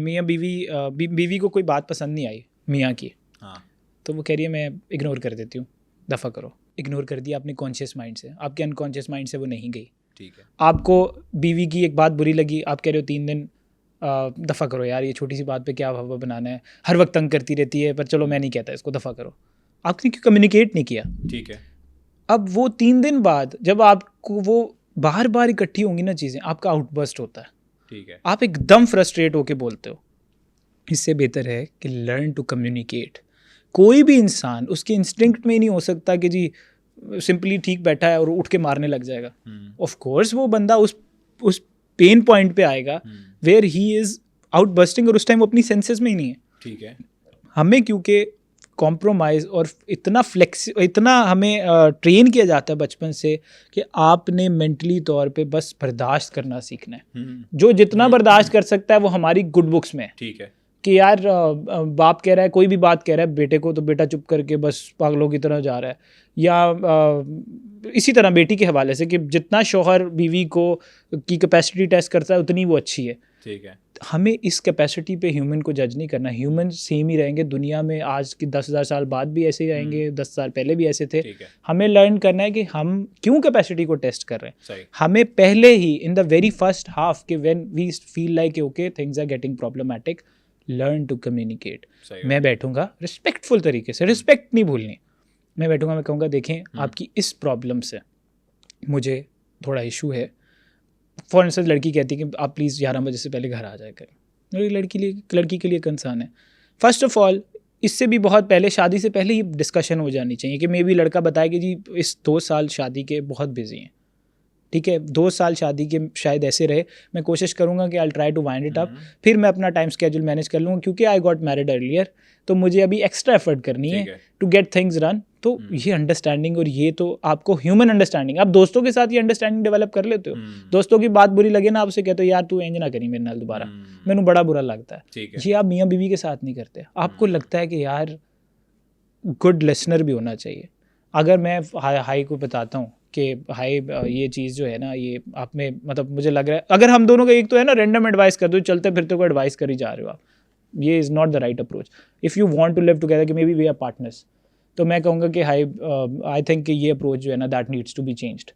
मियाँ बीवी को कोई बात पसंद नहीं आई मियाँ की, हाँ, तो वो कह रही है मैं इग्नोर कर देती हूँ, दफ़ा करो। इग्नोर कर दिया आपने कॉन्शियस माइंड से, आपके अनकॉन्शियस माइंड से वो नहीं गई। ठीक है, आपको बीवी की एक बात बुरी लगी, आप कह रहे हो 3 दिन दफ़ा करो यार, ये छोटी सी बात पे क्या हवा बनाना है, हर वक्त तंग करती रहती है, पर चलो मैं नहीं कहता इसको, दफ़ा करो। आपने क्यों कम्युनिकेट नहीं किया? ठीक है। अब वो 3 दिन बाद जब आपको वो बार बार इकट्ठी होंगी ना चीज़ें, आपका आउटबर्स्ट होता है। ठीक है, आप एकदम फ्रस्ट्रेट होके बोलते हो। इससे बेहतर है कि लर्न टू कम्युनिकेट। कोई भी इंसान उसके इंस्टिंक्ट में ही नहीं हो सकता कि जी सिंपली ठीक बैठा है और उठ के मारने लग जाएगा। ऑफ कोर्स वो बंदा उस पेन पॉइंट पे आएगा where he is out bursting, और उस टाइम वो अपनी सेंसेस में ही नहीं है। ठीक है, हमें क्योंकि कॉम्प्रोमाइज़ और इतना हमें ट्रेन किया जाता है बचपन से कि आपने मेंटली तौर पे बस बर्दाश्त करना सीखना है। जो जितना बर्दाश्त कर सकता है वो हमारी गुड बुक्स में है। ठीक है, कि यार बाप कह रहा है, कोई भी बात कह रहा है बेटे को, तो बेटा चुप करके बस पागलों की तरह जा रहा है। या इसी तरह बेटी के हवाले से कि जितना शौहर बीवी को की कैपेसिटी टेस्ट करता है उतनी वो अच्छी है। ठीक है, हमें इस कैपेसिटी पे ह्यूमन को जज नहीं करना। ह्यूमन सेम ही रहेंगे दुनिया में, आज की 10,000 साल बाद भी ऐसे ही रहेंगे, 10 साल पहले भी ऐसे थे। हमें लर्न करना है कि हम क्यों कैपेसिटी को टेस्ट कर रहे हैं। हमें पहले ही in the very first half के when we feel like okay things are getting problematic, learn to communicate. मैं बैठूंगा रिस्पेक्टफुल तरीके से, रिस्पेक्ट नहीं भूलनी। मैं बैठूंगा, मैं कहूँगा देखें आपकी इस प्रॉब्लम से मुझे थोड़ा इशू है। फॉर इंस्टेंस लड़की कहती है कि आप प्लीज़ 11 बजे से पहले घर आ जाए करें, और लड़की के लिए कंसर्न है। फर्स्ट ऑफ ऑल इससे भी बहुत पहले, शादी से पहले ही डिस्कशन हो जानी चाहिए कि मे बी लड़का बताए कि जी इस 2 साल शादी के बहुत बिजी हैं, ठीक है, 2 साल शादी के शायद ऐसे रहे, मैं कोशिश करूंगा कि I try to wind it up, फिर मैं अपना टाइम स्केड्यूल मैनेज कर लूँगा, क्योंकि आई गॉट मैरिड अर्लियर, तो मुझे अभी एक्स्ट्रा एफर्ट करनी है टू गेट थिंग्स रन। तो ये अंडरस्टैंडिंग, और ये तो आपको ह्यूमन अंडरस्टैंडिंग, आप दोस्तों के साथ ये अंडरस्टैंडिंग डेवलप कर लेते हो, दोस्तों की बात बुरी लगे ना, आपसे कहते हो यार तू इंज ना करी मेरे नाल दोबारा, मैंने बड़ा बुरा लगता है। ये आप मियाँ बीवी के साथ नहीं करते, आपको लगता है कि यार गुड लिसनर भी होना चाहिए। अगर मैं हाई को बताता हूँ कि भाई ये चीज़ जो है ना, ये आप में मतलब मुझे लग रहा है, अगर हम दोनों का एक तो है ना रैंडम एडवाइस कर दो, चलते फिरते को एडवाइस कर ही जा रहे हो आप, ये is not the right approach. If you want to live together कि maybe we are partners, तो मैं कहूँगा कि आई थिंक कि ये अप्रोच जो है ना that needs to be changed,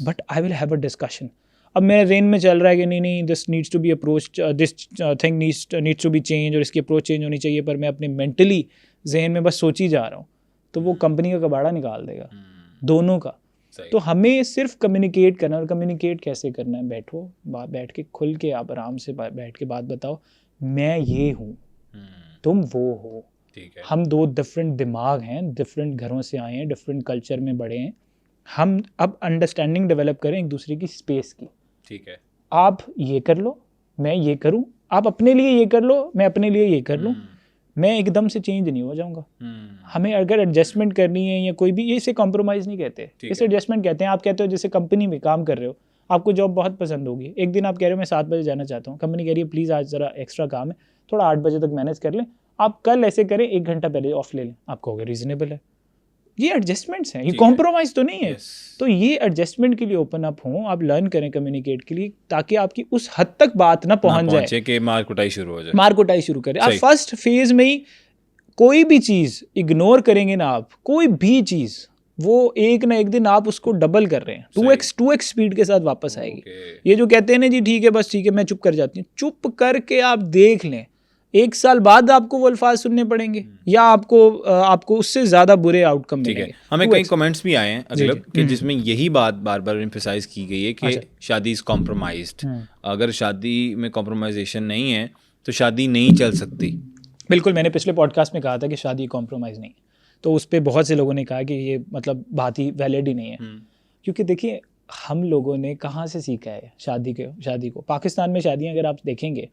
but I will have a discussion. अब मेरे रेन में चल रहा है कि नहीं this needs to be approach, this thing needs to be change, और इसकी अप्रोच चेंज होनी चाहिए, पर मैं अपने मेंटली जहन में बस सोच ही जा रहा हूँ, तो वो कंपनी का कबाड़ा निकाल देगा दोनों का। तो हमें सिर्फ कम्युनिकेट करना, और कम्युनिकेट कैसे करना है, बैठो बैठ के खुल के आप आराम से बैठ के बात बताओ, मैं ये हूँ तुम वो हो, हम 2 डिफरेंट दिमाग हैं, डिफरेंट घरों से आए हैं, डिफरेंट कल्चर में बड़े हैं, हम अब अंडरस्टैंडिंग डेवलप करें एक दूसरे की स्पेस की। ठीक है, आप ये कर लो, मैं ये करूँ, आप अपने लिए ये कर लो, मैं अपने लिए ये कर लूँ, मैं एकदम से चेंज नहीं हो जाऊंगा। हमें अगर एडजस्टमेंट करनी है या कोई भी, ये इसे कॉम्प्रोमाइज़ नहीं कहते, इसे एडजस्टमेंट कहते हैं। आप कहते हो जैसे कंपनी में काम कर रहे हो, आपको जॉब बहुत पसंद होगी, एक दिन आप कह रहे हो मैं 7 बजे जाना चाहता हूँ, कंपनी कह रही है प्लीज़ आज ज़रा एक्स्ट्रा काम है, थोड़ा 8 बजे तक मैनेज कर लें, आप कल ऐसे करें 1 घंटा पहले ऑफ ले लें, आप कहोगे रीजनेबल है। ये एडजस्टमेंट्स हैं, ये कॉम्प्रोमाइज़ तो नहीं है। तो ये एडजस्टमेंट के लिए ओपन अप हों, आप लर्न करें कम्युनिकेट के लिए, ताकि आपकी उस हद तक बात ना पहुंच जाए कि मार कुटाई शुरू करें। आप फर्स्ट फेज में ही कोई भी चीज़ इग्नोर करेंगे ना, आप कोई भी चीज़, वो एक ना एक दिन आप उसको डबल कर रहे हैं, 2x स्पीड के साथ वापस आएगी। ये जो कहते हैं ना जी ठीक है बस ठीक है मैं चुप कर जाती हूँ, चुप करके आप देख लें 1 साल बाद आपको वो अल्फाज सुनने पड़ेंगे, या आपको उससे ज़्यादा बुरे आउटकम मिलेंगे। हमें कई कमेंट्स भी आए हैं अगले कि जिसमें यही बात बार बार एम्फसाइज की गई है कि शादी इज़ कॉम्प्रोमाइज्ड, अगर शादी में कॉम्प्रोमाइजेशन नहीं है तो शादी नहीं चल सकती। बिल्कुल, मैंने पिछले पॉडकास्ट में कहा था कि शादी कॉम्प्रोमाइज़ नहीं, तो उस पर बहुत से लोगों ने कहा कि ये मतलब बात ही वैलिड ही नहीं है, क्योंकि देखिए हम लोगों ने कहाँ से सीखा है शादी को। पाकिस्तान में शादियाँ अगर आप देखेंगे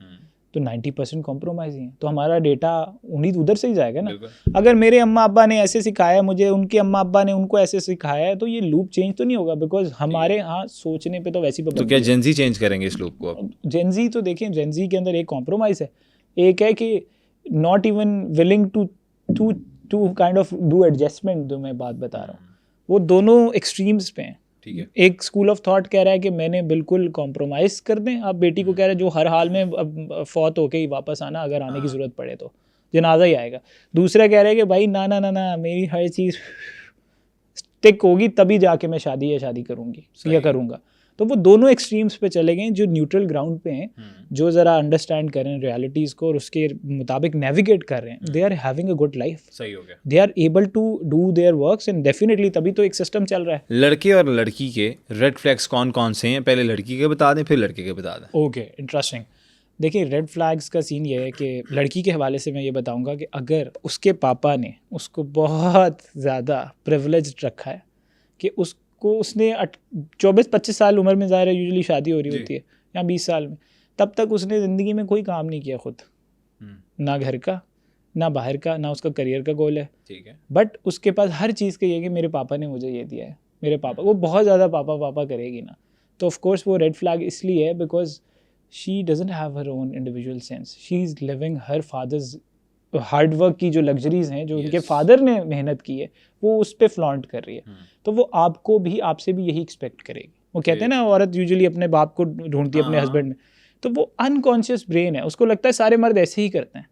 तो 90% कॉम्प्रोमाइज़ ही हैं, तो हमारा डेटा उन्हीं उधर से ही जाएगा ना। अगर मेरे अम्मा अब्बा ने ऐसे सिखाया मुझे, उनके अम्मा अब्बा ने उनको ऐसे सिखाया है, तो ये लूप चेंज तो नहीं होगा, बिकॉज हमारे यहाँ सोचने पे तो वैसी तो क्या जेनजी चेंज करेंगे इस लूप को? जेनजी तो देखिए, जेनजी के अंदर एक कॉम्प्रोमाइज़ है, एक है कि not even willing to kind of do adjustment. जो मैं बात बता रहा हूँ वो दोनों एक्सट्रीम्स पे हैं। ठीक है, एक स्कूल ऑफ थॉट कह रहा है कि मैंने बिल्कुल कॉम्प्रोमाइज़ कर दें, आप बेटी को कह रहे हैं जो हर हाल में अब फौत होके ही वापस आना, अगर आने की ज़रूरत पड़े तो जनाजा ही आएगा। दूसरा कह रहा है कि भाई ना ना ना ना मेरी हर चीज़ स्टिक होगी तभी जाके मैं शादी करूँगी या करूँगा। तो वो दोनों एक्सट्रीम्स पे चले गए, जो न्यूट्रल ग्राउंड पे हैं, जो ज़रा अंडरस्टैंड कर रहे हैं रियलिटीज़ को और उसके मुताबिक नेविगेट कर रहे हैं, they are having a good life. सही हो गया, they are able to do their works and definitely तभी तो एक सिस्टम चल रहा है। लड़के और लड़की के रेड फ्लैग्स कौन कौन से हैं, पहले लड़की के बता दें फिर लड़के के बता दें। Okay, interesting. देखिए रेड फ्लैग्स का सीन ये है कि लड़की के हवाले से मैं ये बताऊंगा कि अगर उसके पापा ने उसको बहुत ज़्यादा प्रिविलेज्ड रखा है कि उसने 24-25 साल उम्र में ज़ाहिर है यूजुअली शादी हो रही होती है, या 20 साल में, तब तक उसने ज़िंदगी में कोई काम नहीं किया खुद, ना घर का ना बाहर का, ना उसका करियर का गोल है। ठीक है, बट उसके पास हर चीज़ का ये कि मेरे पापा ने मुझे ये दिया है, मेरे पापा, वो बहुत ज़्यादा पापा करेगी ना, तो ऑफ कोर्स वो रेड फ्लैग इसलिए है because she doesn't have her own individual sense, she is living her father's hard work की जो लग्जरीज़ हैं, जो उनके फादर ने मेहनत की है, वो उस पर फ्लॉन्ट कर रही है। तो वो आपसे भी यही एक्सपेक्ट करेगी। वो कहते हैं ना औरत यूजुअली अपने बाप को ढूंढती है अपने हस्बैंड में, तो वो अनकॉन्शियस ब्रेन है, उसको लगता है सारे मर्द ऐसे ही करते हैं।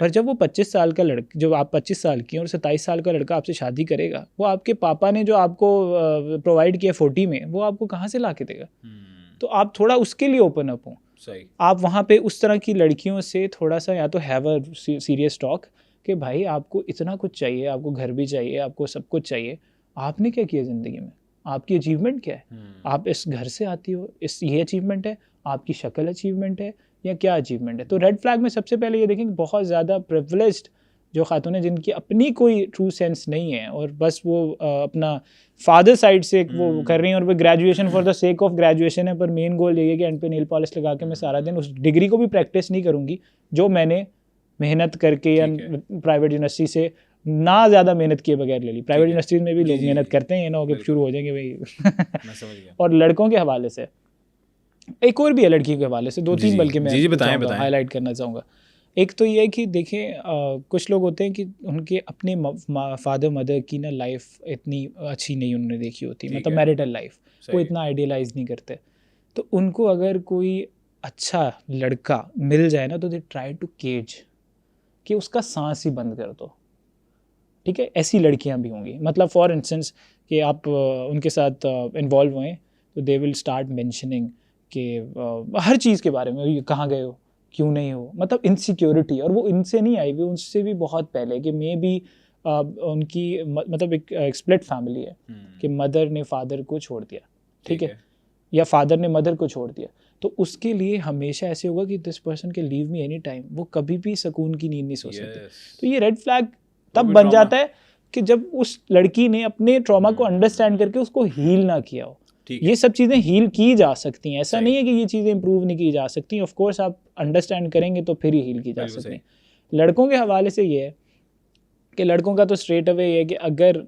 पर जब वो 25 साल का लड़का, जब आप 25 साल की और 27 साल का लड़का आपसे शादी करेगा, वो आपके पापा ने जो आपको प्रोवाइड किया 40 में, वो आपको कहाँ से ला के देगा? तो आप थोड़ा उसके लिए ओपन अप हों। आप वहाँ पे उस तरह की लड़कियों से थोड़ा सा या तो हैव अ सीरियस टॉक कि भाई आपको इतना कुछ चाहिए, आपको घर भी चाहिए, आपको सब कुछ चाहिए, आपने क्या किया ज़िंदगी में, आपकी अचीवमेंट क्या है? आप इस घर से आती हो, ये अचीवमेंट है, आपकी शक्ल अचीवमेंट है, या क्या अचीवमेंट है। तो रेड फ्लैग में सबसे पहले ये देखें कि बहुत ज़्यादा प्रिविलेज्ड जो खातून है जिनकी अपनी कोई ट्रू सेंस नहीं है और बस वो अपना फादर साइड से वो कर रही हैं और वो graduation for the sake of graduation है, पर मेन गोल यही है कि एंड पे नेल पॉलिश लगा के मैं सारा दिन उस डिग्री को भी प्रैक्टिस नहीं करूँगी जो मैंने मेहनत करके या प्राइवेट यूनिवर्सिटी से ना ज़्यादा मेहनत किए बगैर ले ली। प्राइवेट यूनिवर्सिटीज़ में भी लोग मेहनत करते हैं ना, कि शुरू हो जाएंगे भाई। और लड़कों के हवाले से एक और भी है, लड़की के हवाले से 2-3 बल्कि मैं हाईलाइट करना चाहूँगा। एक तो ये है कि देखें कुछ लोग होते हैं कि उनके अपने फादर मदर की ना लाइफ इतनी अच्छी नहीं उन्होंने देखी होती, मतलब मैरिटल लाइफ वो इतना आइडियलाइज नहीं करते, तो उनको अगर कोई अच्छा लड़का मिल जाए ना तो दे ट्राई टू केज कि उसका सांस ही बंद कर दो, ठीक है। ऐसी लड़कियां भी होंगी, मतलब फॉर इंस्टेंस कि आप उनके साथ इन्वॉल्व हुए तो दे विल स्टार्ट मेंशनिंग कि हर चीज़ के बारे में, कहाँ गए हो, क्यों नहीं हो, मतलब इनसिक्योरिटी। और वो इनसे नहीं आई, वो उनसे भी बहुत पहले कि मे भी उनकी मतलब एक स्प्लिट फैमिली है कि मदर ने फादर को छोड़ दिया, ठीक है, या फादर ने मदर को छोड़ दिया, तो उसके लिए हमेशा ऐसे होगा कि दिस पर्सन के लीव मी एनी टाइम, वो कभी भी सुकून की नींद नहीं सो सकते। तो ये रेड फ्लैग तब बन जाता है कि जब उस लड़की ने अपने ट्रॉमा को अंडरस्टैंड करके उसको हील ना किया हो। ये सब चीज़ें हील की जा सकती हैं, ऐसा नहीं है कि ये चीज़ें इंप्रूव नहीं की जा सकती। ऑफ कोर्स आप अंडरस्टैंड करेंगे तो फिर ही हील की जा सकती हैं। लड़कों के हवाले से ये है कि लड़कों का तो स्ट्रेट अवे ये है कि अगर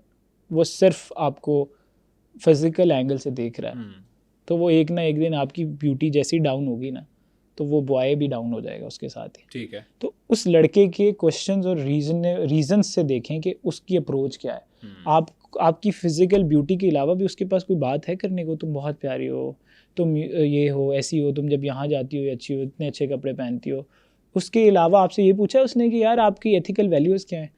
वो सिर्फ आपको फिजिकल एंगल से देख रहा है तो वो एक ना एक दिन आपकी ब्यूटी जैसी डाउन होगी ना तो वो बॉय भी डाउन हो जाएगा उसके साथ ही, ठीक है। तो उस लड़के के क्वेश्चंस और रीजंस से देखें कि उसकी अप्रोच क्या है। आपकी फिजिकल ब्यूटी के अलावा भी उसके पास कोई बात है करने को, तुम बहुत प्यारी हो, तुम ये हो, ऐसी हो, तुम जब यहाँ जाती हो अच्छी हो, इतने अच्छे कपड़े पहनती हो। उसके अलावा आपसे ये पूछा उसने कि यार आपकी एथिकल वैल्यूज़ क्या हैं,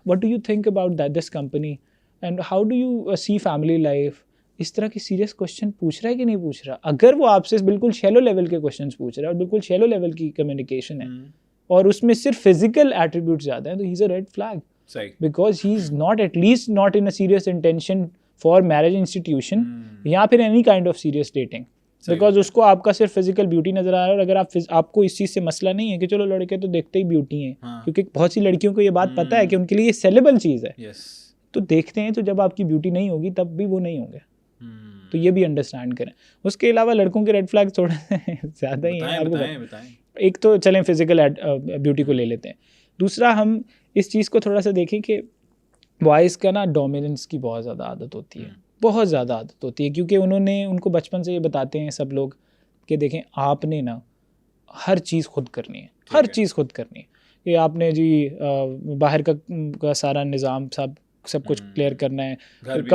what do you think about this company and how do you see family life. इस तरह की सीरियस क्वेश्चन पूछ रहा है कि नहीं पूछ रहा। अगर वो आपसे बिल्कुल शैलो लेवल के क्वेश्चंस पूछ रहा है और बिल्कुल शैलो लेवल की कम्युनिकेशन है और उसमें सिर्फ फिजिकल एट्रीब्यूट ज़्यादा है तो he is a red flag, because he is not at least not in a serious intention for marriage institution या फिर any kind of serious dating, because उसको आपका सिर्फ फिजिकल ब्यूटी नजर आ रहा है। और अगर आपको इस चीज़ से मसला नहीं है कि चलो लड़के तो देखते ही ब्यूटी हैं, क्योंकि बहुत सी लड़कियों को ये बात पता है कि उनके लिए ये सेलेबल चीज़ है, तो देखते हैं, तो जब आपकी ब्यूटी नहीं होगी तब भी वो नहीं होंगे। तो ये भी अंडरस्टैंड करें। उसके अलावा लड़कों के रेड फ्लैग थोड़े ज़्यादा ही हैं, बताएं। एक तो चलें फिजिकल ब्यूटी को ले लेते हैं। दूसरा हम इस चीज़ को थोड़ा सा देखें कि बॉयज़ का ना डोमिनेंस की बहुत ज़्यादा आदत होती है, बहुत ज़्यादा आदत होती है, क्योंकि उनको बचपन से ये बताते हैं सब लोग कि देखें आपने ना हर चीज़ खुद करनी है, हर चीज़ खुद करनी है। ये आपने जी बाहर का सारा निज़ाम सब कुछ क्लियर करना है,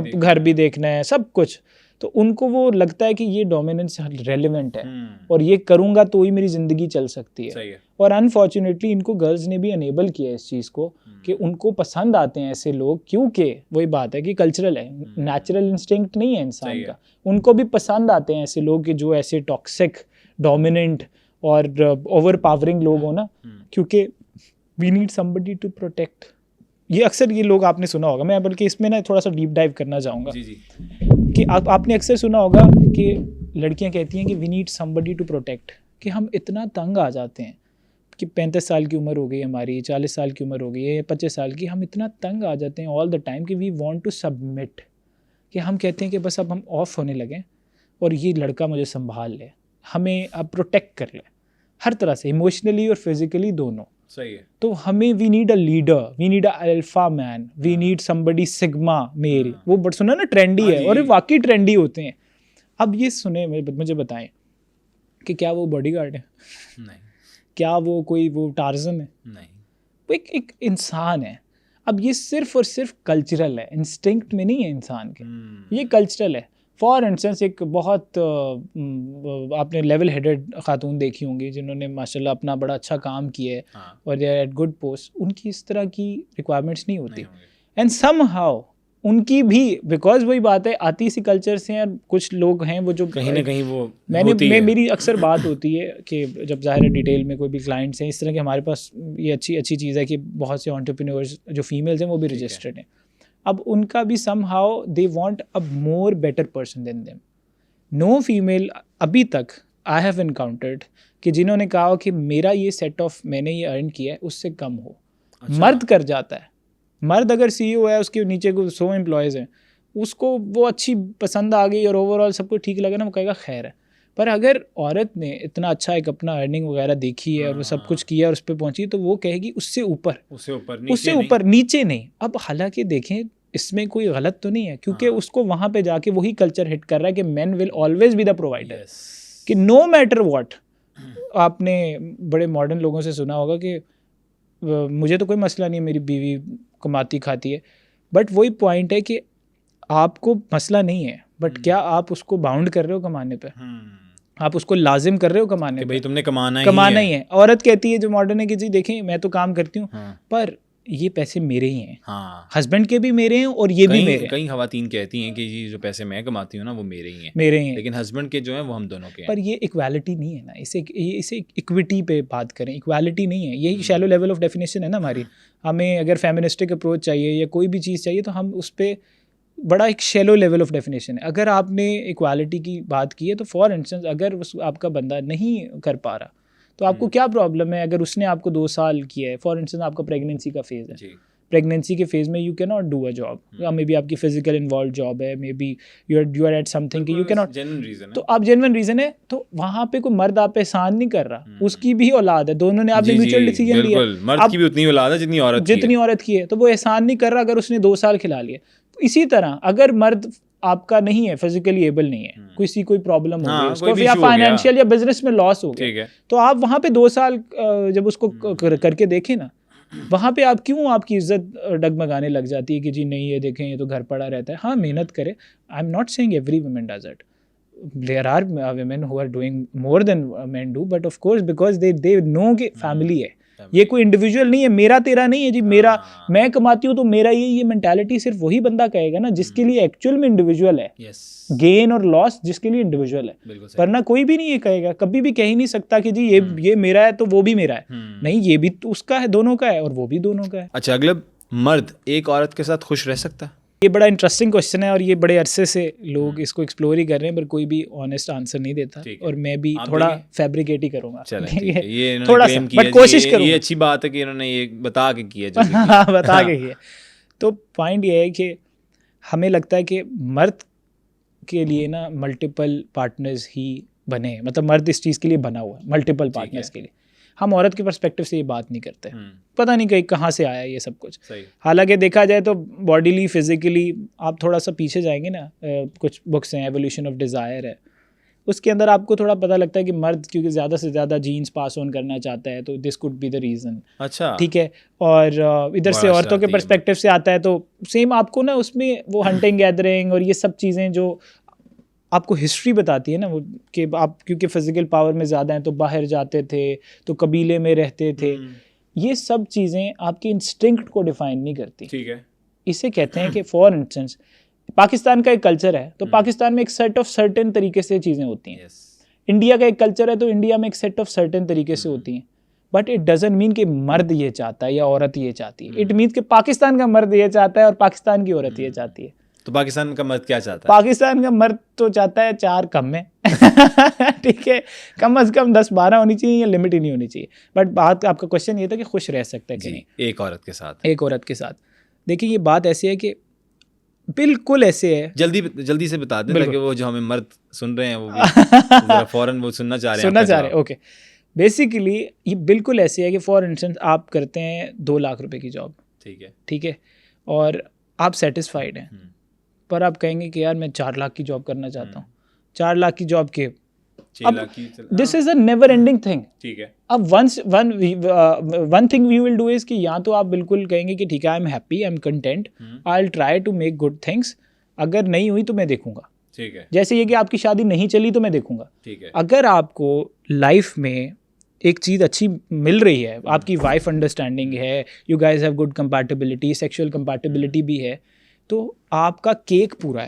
घर भी देखना है, सब कुछ। तो उनको वो लगता है कि ये डोमिनेंस रेलेवेंट है और ये करूँगा तो ही मेरी ज़िंदगी चल सकती है। और अनफॉर्चुनेटली इनको गर्ल्स ने भी अनेबल किया इस चीज़ को कि उनको पसंद आते हैं ऐसे लोग, क्योंकि वही बात है कि कल्चरल है, नेचुरल इंस्टिंक्ट नहीं है इंसान का। उनको भी पसंद आते हैं ऐसे लोग कि जो ऐसे टॉक्सिक, डोमिनेंट और ओवर पावरिंग लोग हो ना, क्योंकि we need somebody to protect. ये अक्सर ये लोग आपने सुना होगा, मैं बल्कि इसमें ना थोड़ा सा डीप डाइव करना चाहूँगा कि आपने अक्सर सुना होगा कि लड़कियां कहती हैं कि we need somebody to protect, कि हम इतना तंग आ जाते हैं कि 35 साल की उम्र हो गई हमारी, 40 साल की उम्र हो गई है, 25 साल की, हम इतना तंग आ जाते हैं ऑल द टाइम कि वी वांट टू सबमिट, कि हम कहते हैं कि बस अब हम ऑफ होने लगें और ये लड़का मुझे संभाल ले, हमें अब प्रोटेक्ट कर ले हर तरह से, इमोशनली और फिजिकली दोनों। सही है। तो हमें we need a leader, we need a alpha man, we need somebody sigma male. वो बट सुना ना ट्रेंडी है, और ये वाकई ट्रेंडी होते हैं। अब ये सुने मुझे बताएं कि क्या वो बॉडीगार्ड है? नहीं। क्या वो कोई टार्जन है? नहीं। वो एक इंसान है। अब ये सिर्फ और सिर्फ कल्चरल है, इंस्टिंक्ट में नहीं है इंसान के, ये कल्चरल है। फॉर इंस्टेंस एक बहुत आपने लेवल हेडेड खातून देखी होंगी जिन्होंने माशाल्लाह अपना बड़ा अच्छा काम किया है और they are at good post, उनकी इस तरह की रिक्वायरमेंट्स नहीं होती। एंड सम हाउ उनकी भी, बिकॉज वही बात है, आती इसी कल्चर से हैं। कुछ लोग हैं वो जो कहीं ना कहीं वो मेरी अक्सर बात होती है कि जब ज़ाहिर है डिटेल में कोई भी क्लाइंट्स हैं इस तरह के, हमारे पास ये अच्छी चीज़ है कि बहुत से एंटरप्रेन्योर्स जो फीमेल्स हैं वो भी रजिस्टर्ड हैं। अब उनका भी somehow they want a more better person than them. No female अभी तक आई हैव एनकाउंटर्ड कि जिन्होंने कहा कि मेरा ये सेट ऑफ मैंने ये अर्न किया है उससे कम हो। अच्छा। मर्द कर जाता है, मर्द अगर CEO है, उसके नीचे को 100 एम्प्लॉयज़ हैं, उसको वो अच्छी पसंद आ गई और ओवरऑल सबको ठीक लगा ना, वो कहेगा खैर है। पर अगर औरत ने इतना अच्छा एक अपना अर्निंग वगैरह देखी है और वो सब कुछ किया और उस पर पहुंची, तो वो कहेगी उससे ऊपर, उससे ऊपर, नीचे नहीं। अब हालांकि देखें इसमें कोई गलत तो नहीं है, क्योंकि उसको वहाँ पे जाके वही कल्चर हिट कर रहा है कि men will always be the provider, कि नो मैटर व्हाट। आपने बड़े मॉडर्न लोगों से सुना होगा कि मुझे तो कोई मसला नहीं है, मेरी बीवी कमाती खाती है, बट वही पॉइंट है कि आपको मसला नहीं है, बट क्या आप उसको बाउंड कर रहे हो कमाने पे, आप उसको लाजिम कर रहे हो कमाने पे, भाई तुमने कमाना ही है। औरत कहती है जो मॉडर्न है कि जी देखें मैं तो काम करती हूँ, पर ये पैसे मेरे ही हैं, हस्बैंड के भी मेरे हैं और ये भी मेरे हैं। कई खवातीन कहती हैं कि ये जो पैसे मैं कमाती हूँ ना वो मेरे ही हैं, लेकिन हस्बैंड के जो हैं वो हम दोनों के हैं। पर ये इक्वालिटी नहीं है ना, इसे इक्विटी पे बात करें, इक्वालिटी नहीं है, यही शैलो लेवल ऑफ डेफिनेशन है ना हमारी। हमें अगर फेमिनिस्टिक अप्रोच चाहिए या कोई भी चीज़ चाहिए तो हम उस पर बड़ा एक शैलो लेवल ऑफ डेफिनेशन है। अगर आपने इक्वालिटी की बात की है तो फॉर इंस्टेंस अगर आपका बंदा नहीं कर पा रहा तो आपको क्या प्रॉब्लम है अगर उसने आपको 2 साल किया है। फॉर इंस्टेंस आपका प्रेगनेंसी का फेज़ है, प्रेगनेंसी के फेज़ में you can not do a job, maybe आपकी फिजिकल इन्वॉल्व जॉब है, maybe you are at something कि यू कैन नॉट, तो आप जेन्युइन रीज़न है, तो वहाँ पे कोई मर्द आप पे एहसान नहीं कर रहा, उसकी भी औलाद है, दोनों ने आपने म्यूचुअल डिसीजन लिया, मर्द की भी उतनी औलाद है जितनी औरत की है, तो वो एहसान नहीं कर रहा अगर उसने 2 साल खिला लिए। इसी तरह अगर मर्द आपका नहीं है, फिजिकली एबल नहीं है, कोई प्रॉब्लम हो गई उसको, या फाइनेंशियल या बिजनेस में लॉस हो गया, तो आप वहाँ पे 2 साल जब उसको करके देखें ना, वहाँ पे आप क्यों आपकी इज्जत डगमगाने लग जाती है कि जी नहीं ये देखें ये तो घर पड़ा रहता है। हाँ मेहनत करे, I am not saying every woman does it, there are women who are doing more than men do, but of course because they know कि फैमिली है, ये कोई इंडिविजुअल नहीं है, मेरा तेरा नहीं है जी, मेरा मैं कमाती हूँ तो मेरा ये मेंटालिटी सिर्फ वही बंदा कहेगा ना जिसके लिए एक्चुअल में इंडिविजुअल है, गेन और लॉस जिसके लिए इंडिविजुअल है, वरना कोई भी नहीं ये कहेगा, कभी भी कह ही नहीं सकता कि जी ये मेरा है तो वो भी मेरा है, नहीं ये भी तो उसका है, दोनों का है और वो भी दोनों का है। अच्छा, अगला मर्द एक औरत के साथ खुश रह सकता है? ये बड़ा इंटरेस्टिंग क्वेश्चन है और ये बड़े अरसे से लोग इसको एक्सप्लोर ही कर रहे हैं, पर कोई भी ऑनेस्ट आंसर नहीं देता, और मैं भी थोड़ा फैब्रिकेट ही करूंगा, ये थोड़ा सा, बट कोशिश करूंगा। ये अच्छी बात है कि इन्होंने ये बता के किया बता के किया। तो पॉइंट ये है कि हमें लगता है कि मर्द के लिए ना मल्टीपल पार्टनर्स ही बने, मतलब मर्द इस चीज़ के लिए बना हुआ है, मल्टीपल पार्टनर्स के लिए। हम औरत के पर्सपेक्टिव से ये बात नहीं करते, पता नहीं कहीं कहाँ से आया ये सब कुछ। हालांकि देखा जाए तो बॉडीली फिजिकली आप थोड़ा सा पीछे जाएंगे ना, कुछ बुक्स हैं, एवोल्यूशन ऑफ डिज़ायर है, उसके अंदर आपको थोड़ा पता लगता है कि मर्द क्योंकि ज़्यादा से ज़्यादा जीन्स पास ऑन करना चाहता है, तो this could be the reason. अच्छा, ठीक है। और इधर से औरतों के पर्सपेक्टिव से आता है तो सेम आपको ना उसमें वो हंटिंग गैदरिंग और ये सब चीज़ें जो आपको हिस्ट्री बताती है ना, वो कि आप क्योंकि फिजिकल पावर में ज़्यादा हैं तो बाहर जाते थे, तो कबीले में रहते थे, ये सब चीज़ें आपके इंस्टिंक्ट को डिफाइन नहीं करती। ठीक है। इसे कहते हैं कि फॉर इंस्टेंस पाकिस्तान का एक कल्चर है तो पाकिस्तान में एक सेट ऑफ सर्टेन तरीके से चीज़ें होती हैं, इंडिया का एक कल्चर है तो इंडिया में एक सेट ऑफ सर्टेन तरीके से होती हैं, बट इट डजंट मीन कि मर्द ये चाहता है या औरत ये चाहती है, इट मीन्स कि पाकिस्तान का मर्द ये चाहता है और पाकिस्तान की औरत ये चाहती है। तो पाकिस्तान का मर्द क्या चाहता है? पाकिस्तान का मर्द तो चाहता है 4 कम में ठीक है, कम से कम 10-12 होनी चाहिए या लिमिट ही नहीं होनी चाहिए। बट बात आपका क्वेश्चन ये था कि खुश रह सकता है कि नहीं एक औरत के साथ। एक औरत के साथ देखिए ये बात ऐसी है कि बिल्कुल ऐसे है, जल्दी से बता दें ताकि वो जो हमें मर्द सुन रहे हैं वो भी फौरन वो सुनना चाह रहे हैं। ओके, बेसिकली ये बिल्कुल ऐसे है कि फॉर इंस्टेंस आप करते हैं 2 लाख रुपए की जॉब, ठीक है, और आप सेटिस्फाइड हैं, पर आप कहेंगे कि यार मैं 4 लाख की जॉब करना चाहता हूँ, 4 लाख की जॉब के this is a never ending thing. ठीक है। अब one thing we will do is कि या तो आप बिल्कुल कहेंगे कि ठीक है I am happy, I am content, I will try to make good things, अगर नहीं हुई तो मैं देखूंगा। ठीक है। जैसे ये कि आपकी शादी नहीं चली तो मैं देखूंगा। ठीक है। अगर आपको लाइफ में एक चीज़ अच्छी मिल रही है, आपकी वाइफ अंडरस्टैंडिंग है, you guys have good compatibility, sexual compatibility भी है, तो आपका केक पूरा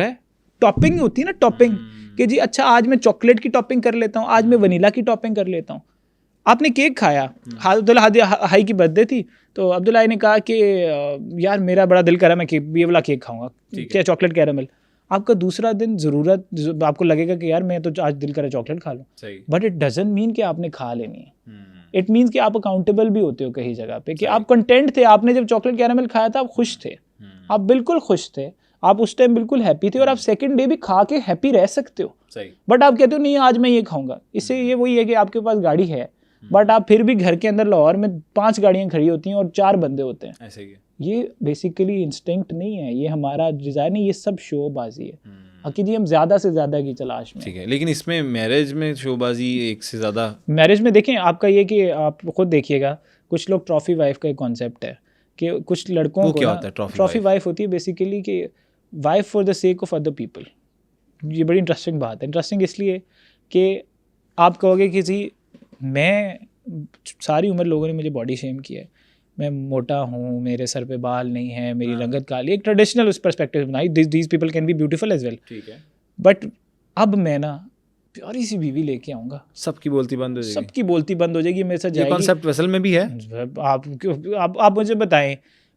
है। टॉपिंग होती है ना, टॉपिंग कि जी अच्छा आज मैं चॉकलेट की टॉपिंग कर लेता हूँ, आज मैं वनीला की टॉपिंग कर लेता हूँ। आपने केक खाया, अब्दुल्ला हाई की बर्थडे थी, तो अब्दुल्ला ने कहा कि यार मेरा बड़ा दिल करा मैं ये वाला केक खाऊंगा, क्या चॉकलेट कैरामल। आपका दूसरा दिन ज़रूरत आपको लगेगा कि यार मैं तो आज दिल करे चॉकलेट खा लूँ, बट इट डजंट मीन कि आपने खा लेनी है। इट मीन्स कि आप अकाउंटेबल भी होते हो कहीं जगह पे, कि आप कंटेंट थे, आपने जब चॉकलेट कैरामल खाया था आप खुश थे, आप बिल्कुल खुश थे, आप उस टाइम बिल्कुल हैप्पी थे, और आप सेकंड डे भी खा के हैप्पी रह सकते हो। बट आप कहते हो नहीं आज मैं ये खाऊंगा। इससे ये वही है कि आपके पास गाड़ी है, बट आप फिर भी घर के अंदर लाहौर में 5 गाड़ियां खड़ी होती हैं और 4 बंदे होते हैं। ऐसे ही ये बेसिकली इंस्टिंक्ट नहीं है, ये हमारा डिज़ायर नहीं, ये सब शोबाजी है। हकीकत हम ज़्यादा से ज़्यादा की तलाश में। ठीक है, लेकिन इसमें मैरिज में शोबाजी एक से ज़्यादा। मैरिज में देखें आपका ये कि आप खुद देखिएगा, कुछ लोग ट्रॉफी वाइफ का एक कॉन्सेप्ट है कि कुछ लड़कों को क्या होता है ट्रॉफी वाइफ होती है बेसिकली कि wife for the sake of other people. ये बड़ी इंटरेस्टिंग बात है। इंटरेस्टिंग इसलिए कि आप कहोगे किसी, मैं सारी उम्र लोगों ने मुझे बॉडी शेम किया है, मैं मोटा हूँ, मेरे सर पे बाल नहीं है, मेरी रंगत काली, एक ट्रेडिशनल उस पर्सपेक्टिव बनाई, these people can be beautiful as well. ठीक है, बट अब मैं ना प्यारी सी बीवी लेके आऊँगा, सबकी बोलती बंद हो जाएगी, सबकी बोलती बंद हो जाएगी, मेरे साथ जाएगी। ये कॉन्सेप्ट असल में भी है। आप मुझे बताएं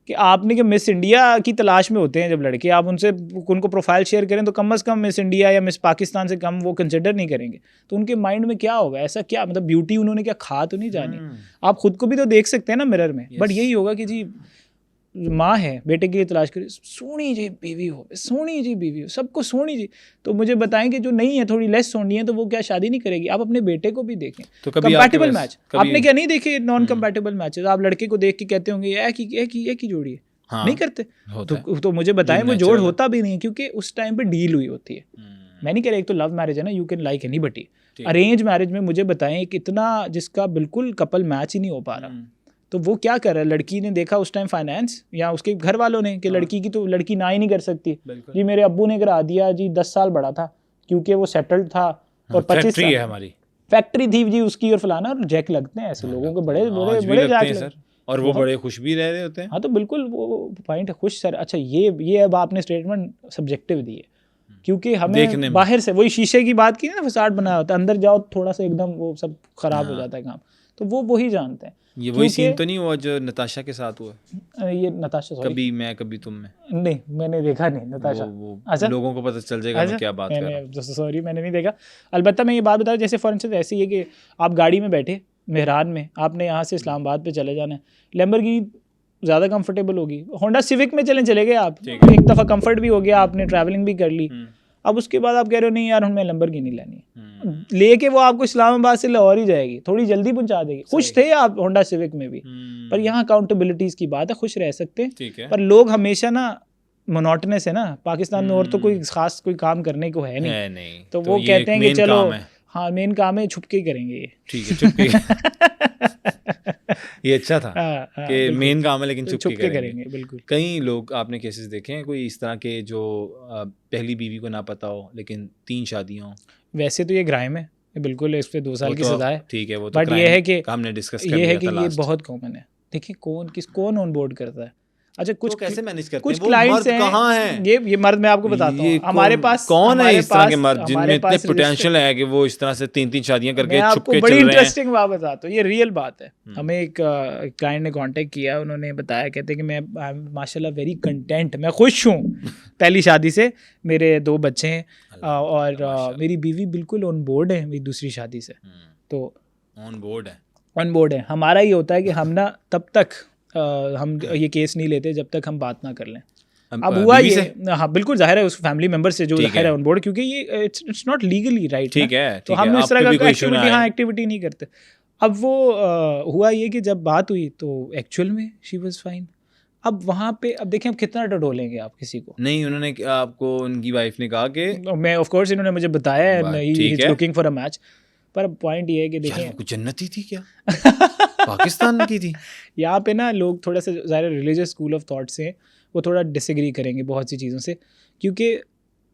कि आपने कि मिस इंडिया की तलाश में होते हैं जब लड़के, आप उनको प्रोफाइल शेयर करें तो कम से कम मिस इंडिया या मिस पाकिस्तान से कम वो कंसिडर नहीं करेंगे, तो उनके माइंड में क्या होगा? ऐसा क्या मतलब ब्यूटी उन्होंने क्या खा तो नहीं जानी? आप खुद को भी तो देख सकते हैं ना मिरर में। बट यही होगा कि जी माँ है, बेटे के लिए तलाश करें, सोनी जी बीवी हो, सोनी जी बीवी हो, सबको सोनी जी। तो मुझे बताएं कि जो नहीं है, थोड़ी लेस सोनी है, तो वो क्या शादी नहीं करेगी? आप अपने बेटे को भी देखें। तो कंपैटिबल मैच आपने क्या नहीं देखे? नॉन कंपैटिबल मैचेस आप लड़के को देख के कहते होंगे एक ही जोड़ी है। हाँ, नहीं करते तो मुझे बताएं वो जोड़ होता भी नहीं, क्योंकि उस टाइम पे डील हुई होती है। मैं नहीं कह रहा, एक तो लव मैरिज है ना, you can like anybody. Arrange marriage में मुझे बताएं एक इतना जिसका बिल्कुल कपल मैच ही नहीं हो पा रहा, तो वो क्या कर रहा है? लड़की ने देखा उस टाइम फाइनेंस या उसके घर वालों ने कि लड़की की तो लड़की ना ही नहीं कर सकती जी, मेरे अब्बू ने करा दिया जी, 10 साल बड़ा था क्योंकि वो सेटल्ड था और 25 साल हमारी फैक्ट्री थी जी उसकी और फलाना, और जैक लगते हैं ऐसे लोगों के बड़े जैक सर, और वो बड़े खुश भी रह रहे होते हैं। हाँ तो बिल्कुल वो पॉइंट है, खुश सर। अच्छा ये अब आपने स्टेटमेंट सब्जेक्टिव दी है, क्योंकि हमें बाहर से वही शीशे की बात की ना, फसाड बनाया होता है, अंदर जाओ थोड़ा सा एकदम वो सब खराब हो जाता है काम, तो वो वही जानते हैं। ये वही सीन तो नहीं हुआ जो नताशा के साथ हुआ? ये नताशा कभी मैं कभी तुम में नहीं, मैंने देखा नहीं नताशा। अच्छा, लोगों को पता चल जाएगा मैं क्या बात कर रहा हूं। सॉरी मैंने नहीं देखा। अलबत्ता मैं ये बात बता, जैसे फॉर इंस्टेंस ऐसी है कि आप गाड़ी में बैठे मेहरान में, आपने यहाँ से इस्लामाबाद पे चले जाना है, लैम्बोर्गिनी ज़्यादा कंफर्टेबल होगी, होंडा सिविक में चले गए आप, एक दफ़ा कंफर्ट भी हो गया, आपने ट्रैवलिंग भी कर ली। अब उसके बाद आप कह रहे हो नहीं यार हमें लैम्बोर्गिनी लेनी है, लेके वो आपको इस्लामाबाद से लाहौर ही जाएगी, थोड़ी जल्दी पहुंचा देगी। खुश थे आप होंडा सिविक में भी, पर यहाँ अकाउंटेबिलिटीज़ की बात है, खुश रह सकते हैं, पर लोग हमेशा ना मोनोटनस है ना, पाकिस्तान में और तो कोई खास कोई काम करने को है नहीं, तो वो कहते हैं कि चलो हाँ मेन काम है, छुपके ही करेंगे ये। ठीक है, छुपके ये अच्छा था कि मेन काम है लेकिन छुपके करेंगे। बिल्कुल। कई लोग आपने केसेस देखे हैं कोई इस तरह के जो पहली बीवी को ना पता हो लेकिन 3 शादियां हो? वैसे तो ये क्राइम है, बिल्कुल, इस पे 2 साल की सजा है। ठीक है, वो तो बट ये है कि हमने डिस्कस कर लिया था। ये है कि ये बहुत कॉमन है। देखिए कौन ऑन बोर्ड करता है। अच्छा, कुछ कैसे मैनेज करते हैं? कुछ क्लाइंट्स हैं, कहाँ हैं? ये मर्द मैं आपको बताता हूँ, हमारे पास कौन है इस तरह के मर्द जिनमें इतने पोटेंशियल है कि वो इस तरह से 3-3 शादियां करके छुपके चल रहे हैं? बड़ी इंटरेस्टिंग बात बताता हूँ, ये रियल बात है। हमें एक क्लाइंट ने कांटेक्ट किया, उन्होंने बताया, कहते कि मैं माशाल्लाह वेरी कंटेंट, मैं खुश हूँ पहली शादी से, मेरे 2 बच्चे हैं और मेरी बीवी बिल्कुल ऑन बोर्ड है मेरी दूसरी शादी से। तो ऑन बोर्ड है। हमारा ये होता है कि हम ना तब तक हम ये केस नहीं लेते जब तक हम बात ना कर लें। अब हुआ ये, हाँ बिल्कुल, जाहिर है उस फैमिली मेंबर से जो जाहिर है ऑन बोर्ड, क्योंकि ये इट्स नॉट लीगली राइट, ठीक है, तो हम इस तरह का एक्टिविटी नहीं करते। अब वो हुआ ये कि जब बात हुई तो एक्चुअल में शी वाज फाइन। अब वहाँ पे अब देखें, अब कितना डडोलेंगे आप किसी को? नहीं, उन्होंने आपको, उनकी वाइफ ने कहा कि मैं ऑफ कोर्स इन्होंने मुझे बताया he is looking for a match, पर पॉइंट ये है कि देखें जन्नती थी क्या पाकिस्तान की थी। यहाँ पे ना लोग थोड़ा सा ज़्यादा रिलीजियस स्कूल ऑफ थॉट से वो थोड़ा डिसएग्री करेंगे बहुत सी चीज़ों से, क्योंकि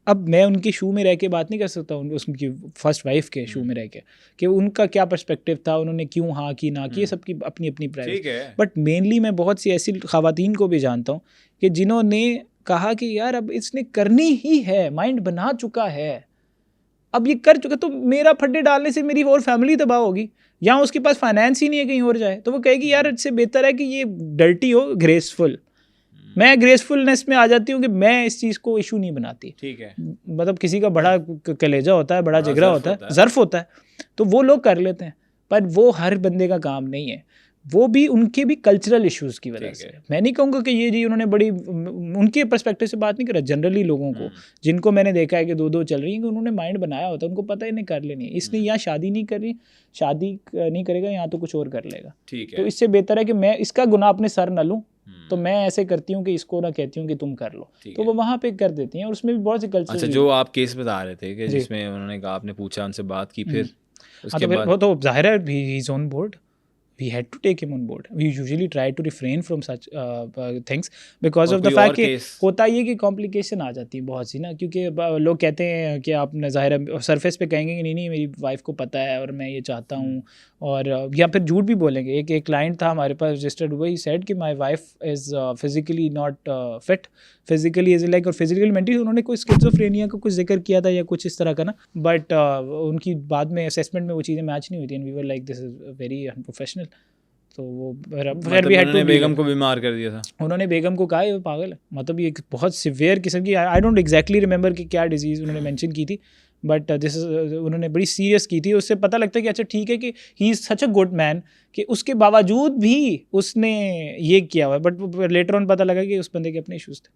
अब मैं उनके शू में रह के बात नहीं कर सकता उनकी फर्स्ट वाइफ के शू में रह के कि उनका क्या पर्सपेक्टिव था, उन्होंने क्यों हाँ की ना की, ये सबकी अपनी अपनी प्राइवेट। बट मेनली मैं बहुत सी ऐसी ख़वातीन को भी जानता हूँ कि जिन्होंने कहा कि यार अब इसने करनी ही है, माइंड बना चुका है, अब ये कर चुका, तो मेरा फड्डे डालने से मेरी और फैमिली तबाह होगी, या उसके पास फाइनेंस ही नहीं है कहीं और जाए, तो वो कहेगी यार इससे बेहतर है कि ये डर्टी हो ग्रेसफुल। मैं ग्रेसफुलनेस में आ जाती हूँ कि मैं इस चीज़ को इशू नहीं बनाती। ठीक है, मतलब किसी का बड़ा कलेजा होता है, बड़ा जिगरा होता है, ज़र्फ होता है, तो वो लोग कर लेते हैं, पर वो हर बंदे का काम नहीं है। वो भी उनके भी कल्चरल इश्यूज़ की वजह से। मैं नहीं कहूँगा कि ये जी उन्होंने बड़ी, उनके पर्सपेक्टिव से बात नहीं कर रहा, जनरली लोगों को जिनको मैंने देखा है कि दो चल रही हैं, कि उन्होंने माइंड बनाया होता है, उनको पता है इन्हें कर लेनी है, इसलिए यहाँ शादी नहीं कर रही, शादी नहीं करेगा यहाँ तो कुछ और कर लेगा। ठीक है, तो इससे बेहतर है कि मैं इसका गुनाह अपने सर न लूँ, तो मैं ऐसे करती हूँ कि इसको ना कहती हूँ कि तुम कर लो, तो वो वहाँ पे कर देती हैं, और उसमें भी बहुत से कल्चर। अच्छा, जो आप केस बता रहे थे कि जिसमें उन्होंने कहा, आपने पूछा, उनसे बात की, फिर उसके बाद वो तो जाहिर है he is on board, we had to take him on board. We usually try to refrain from such things because of the fact कि होता ये कि कॉम्प्लिकेशन आ जाती है बहुत सी ना, क्योंकि लोग कहते हैं कि आप ज़ाहिर है सरफेस पे कहेंगे कि नहीं मेरी वाइफ को पता है और मैं ये चाहता हूँ, और या फिर झूठ भी बोलेंगे। एक क्लाइंट था हमारे पास रजिस्टर्ड हुआ, ही सेड कि my wife is physically not fit, physically is like, और फिजिकली मेंटली उन्होंने कोई स्किज़ोफ्रेनिया का कुछ जिक्र किया था या कुछ इस तरह का ना, बट उनकी बाद में असेसमेंट में वो चीज़ें मैच नहीं हुई थी, and we were like this is very unprofessional. तो वो फिर भी उन्होंने बेगम को बीमार कर दिया था। उन्होंने बेगम को कहा ये पागल है, मतलब ये बहुत सिवियर किस्म की, आई डोंट एग्जैक्टली रिमेंबर कि क्या डिजीज़ उन्होंने मेंशन की थी, बट दिस उन्होंने बड़ी सीरियस की थी। उससे पता लगता है कि अच्छा ठीक है कि he is such a good man, कि उसके बावजूद भी उसने ये किया हुआ है, बट लेटर ऑन पता लगा कि उस बंदे के अपने इश्यूज़ थे।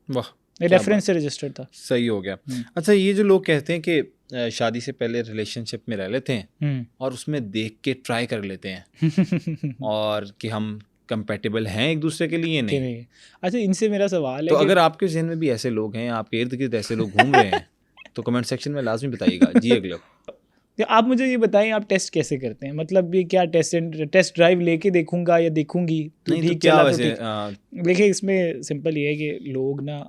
वाह, रेफरेंस से रजिस्टर्ड था। सही हो गया। अच्छा, ये जो लोग कहते हैं कि शादी से पहले रिलेशनशिप में रह लेते हैं और उसमें देख के ट्राई कर लेते हैं और कि हम कंपेटेबल हैं एक दूसरे के लिए, नहीं। अच्छा, इनसे मेरा सवाल है तो अगर आपके जहन में भी ऐसे लोग हैं, आपके इर्द गिर्द ऐसे लोग घूम रहे हैं, तो कमेंट सेक्शन में लाजमी बताइएगा। जी अगला, आप मुझे ये बताएं, आप टेस्ट कैसे करते हैं? मतलब ये क्या टेस्ट ड्राइव लेके देखूंगा या देखूंगी तो ठीक चला तो ठीक। देखिए, इसमें सिंपल ये है कि लोग ना